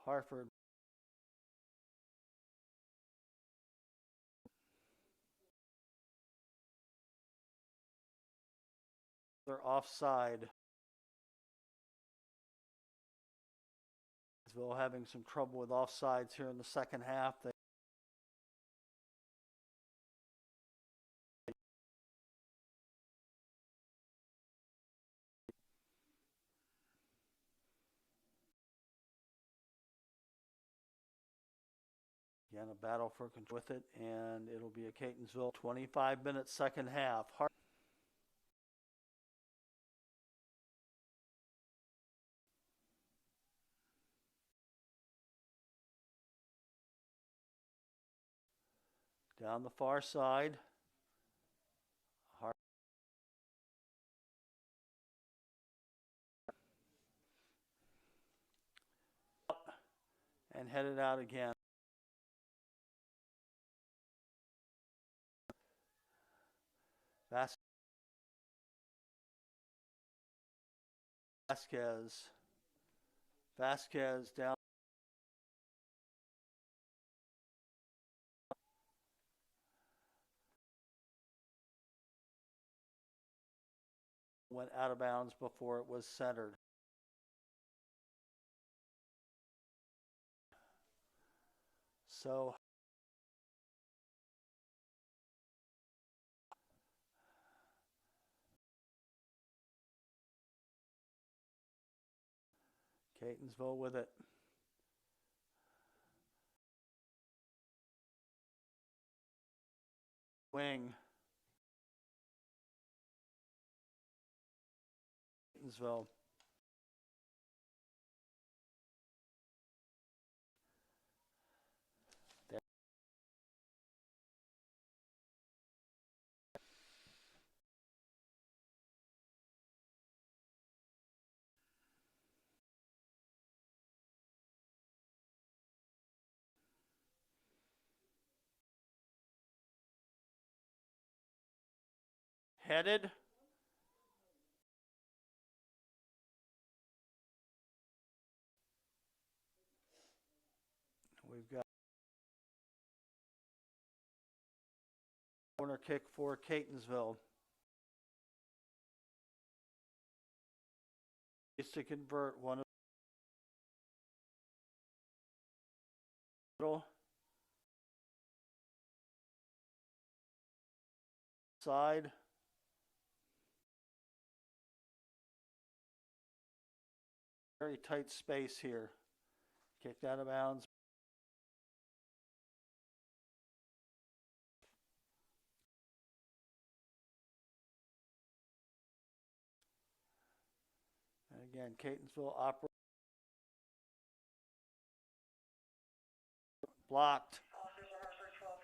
Harford. They're offside. Catonsville having some trouble with offsides here in the second half. Again, a battle for control with it, and it'll be a Catonsville 25-minute second half. Down the far side. And headed out again. Vasquez down. Went out of bounds before it was centered. So Catonsville with it. Wing. Catonsville. Headed. We've got corner kick for Catonsville. Is to convert one of the middle. Side. Very tight space here. Kicked out of bounds. And again, Catonsville operates. Blocked. Officers on Harford 12.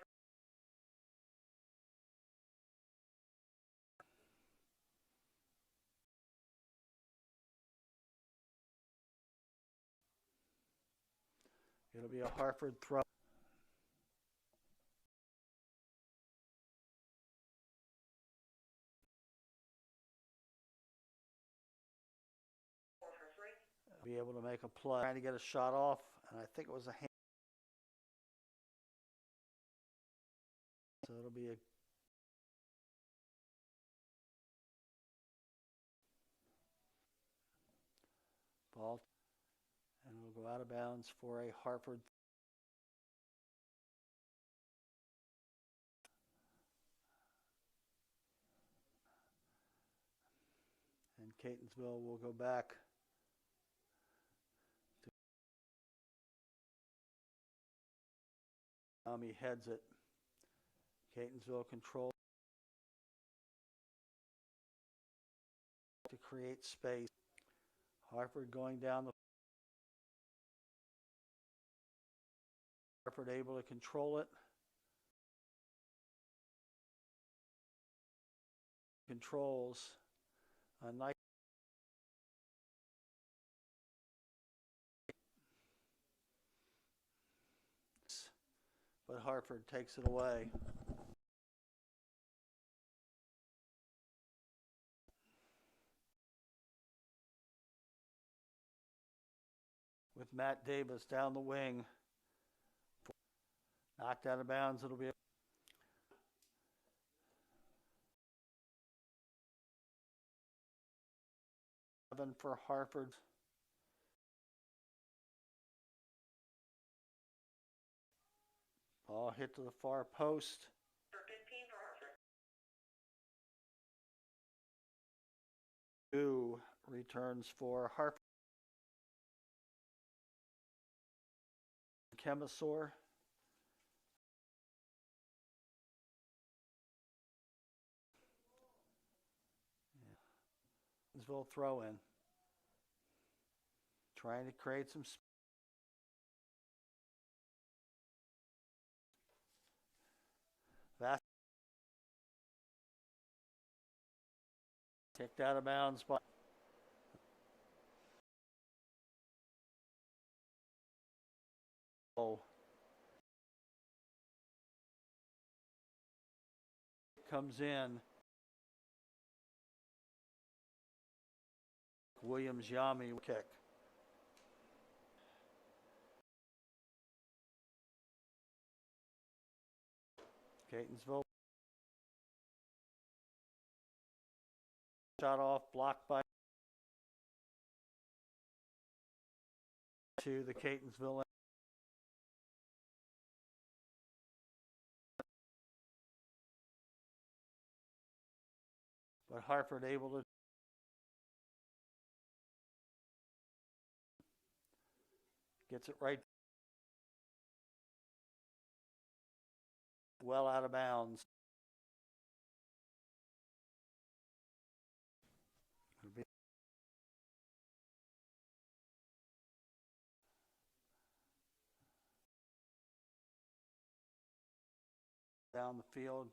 It'll be a Harford throw. Be able to make a play. Trying to get a shot off, and I think it was a hand. So it'll be a ball, and it'll go out of bounds for a Harford. And Catonsville will go back. He heads it. Catonsville control to create space. Harford going down the. Harford able to control it. Controls a nice. But Harford takes it away. With Matt Davis down the wing. Knocked out of bounds, it'll be a for Harford. Ball hit to the far post. For 15 for Harford. 2 returns for Harford. Chemisor. Catonsville throw in. Trying to create some space. Kicked out of bounds by comes in. Williams Yami kick. Catonsville. Shot off, blocked by to the Catonsville. But Harford able to Gets it right well out of bounds. Down the field.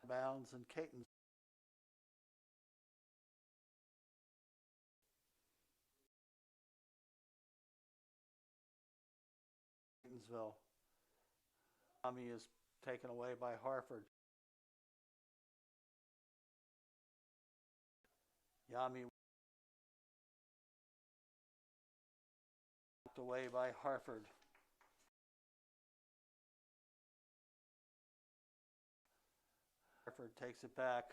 Bounds and Catonsville. Tommy is taken away by Harford. Yami walked away by Harford. Harford takes it back.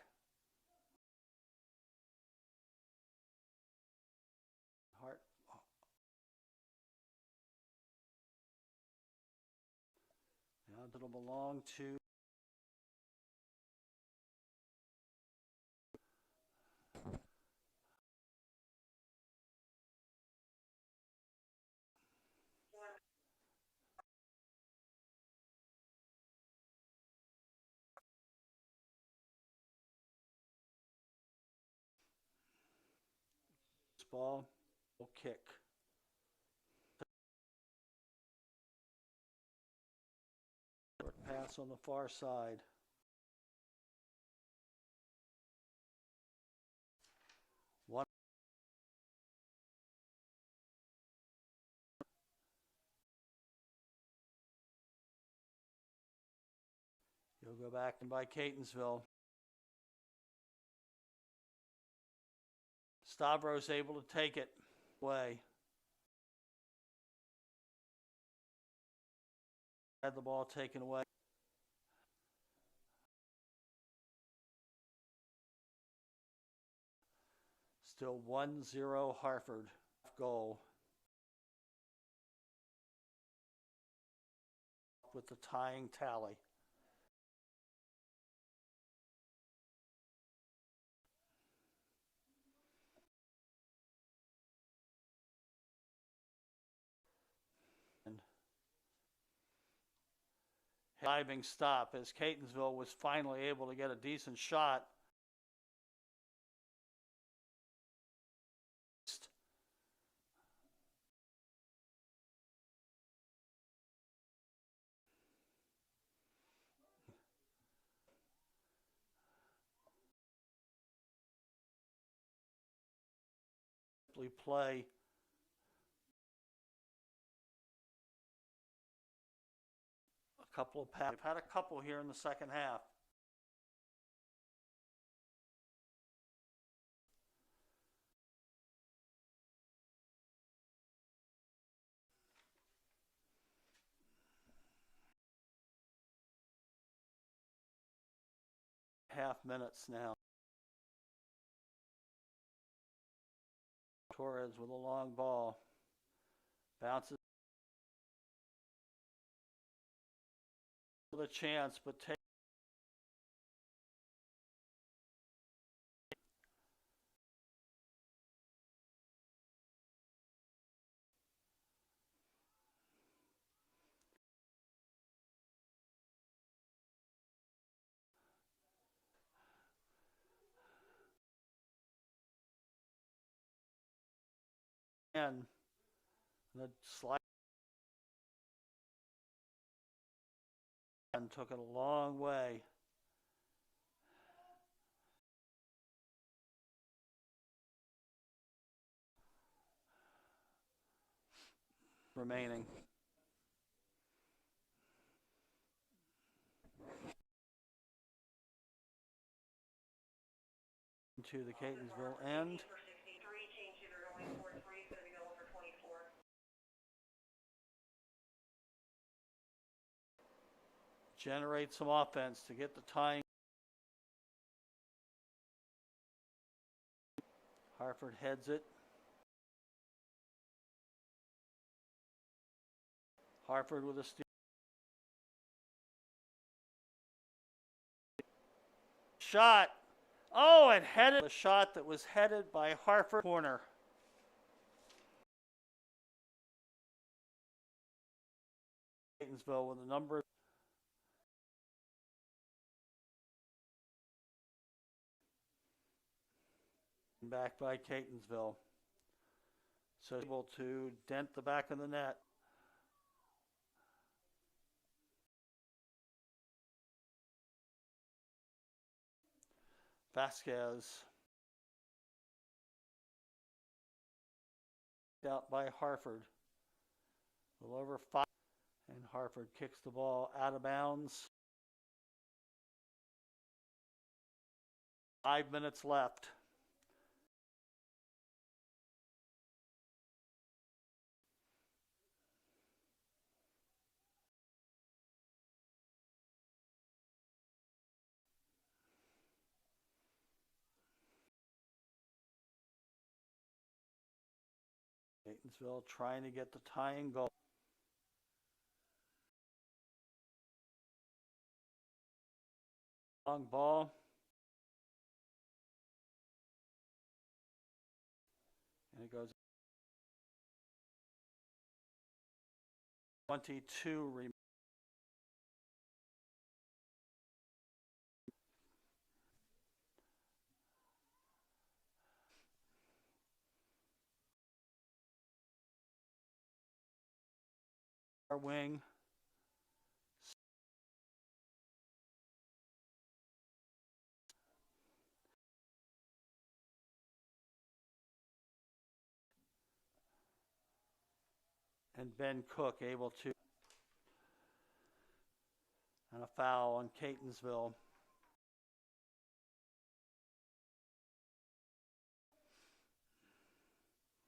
Hart. Now it'll belong to ball. Kick. Short pass on the far side. One. He'll go back and by Catonsville. Stavros able to take it away. Had the ball taken away. Still 1-0 Harford. Goal. With the tying tally. Diving stop as Catonsville was finally able to get a decent shot. Play. A couple of passes. They've had a couple here in the second half. Half minutes now. Torres with a long ball. Bounces with a chance, but takes. And the slide and took it a long way. Remaining. into the Catonsville end. For 63, change shooter going 4-3, is going to be going for 24. Generate some offense to get the tying. Harford heads it. Harford with a steal. Shot. Oh, it headed the shot that was headed by Harford corner. Catonsville with a number. Back by Catonsville. So able to dent the back of the net. Vasquez. Out by Harford. A little over 5. And Harford kicks the ball out of bounds. 5 minutes left. Catonsville trying to get the tying goal. Long ball. And it goes 22 remaining. Our wing. And Ben Cook able to. And a foul on Catonsville.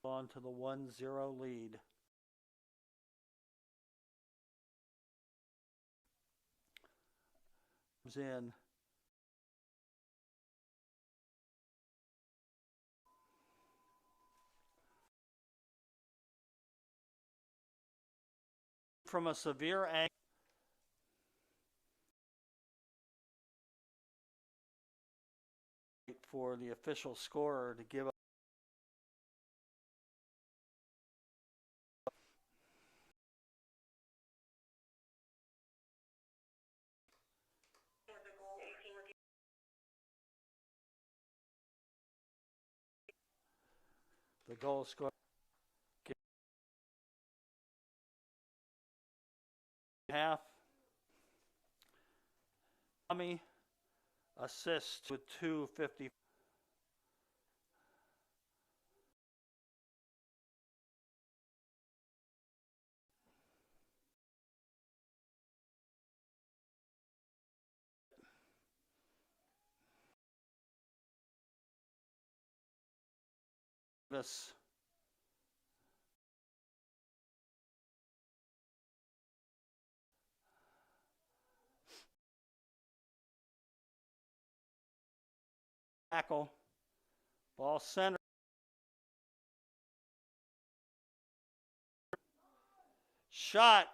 On to the 1-0 lead. In. From a severe angle. For the official scorer to give up. The goal scorer. Half. Tommy assist with 2:50. This. Tackle. Ball center. Shot.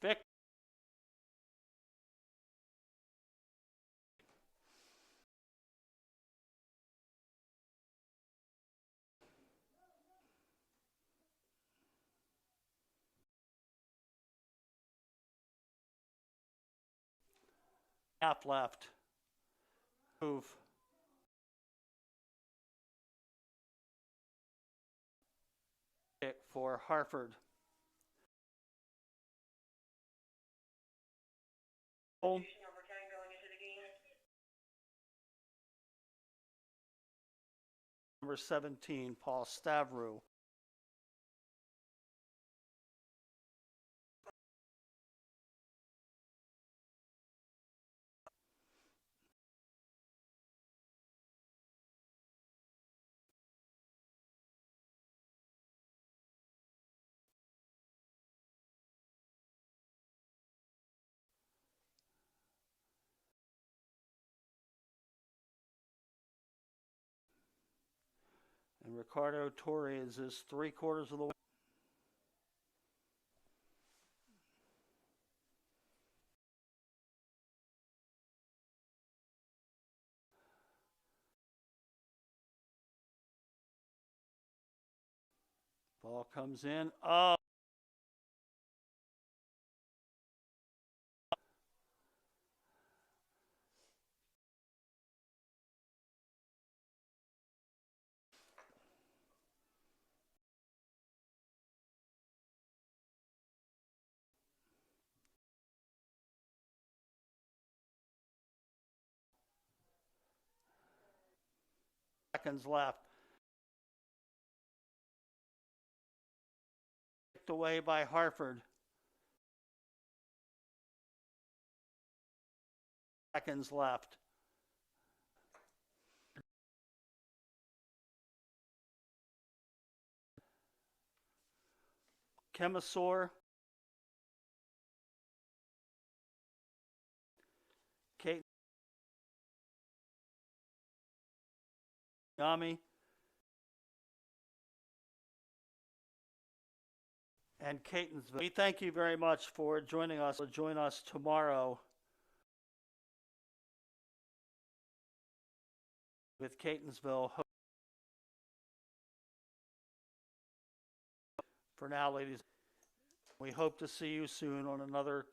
Vic. Half left. Move. Kick for Harford. Number 10 going into the game. Number 17, Paul Stavru. And Ricardo Torres is 3/4 of the way. Ball comes in. Oh. Seconds left. Kicked away by Harford. Seconds left. Chemisor. Kate Yami. And Catonsville. We thank you very much for joining us. Join us tomorrow with Catonsville. For now, ladies, we hope to see you soon on another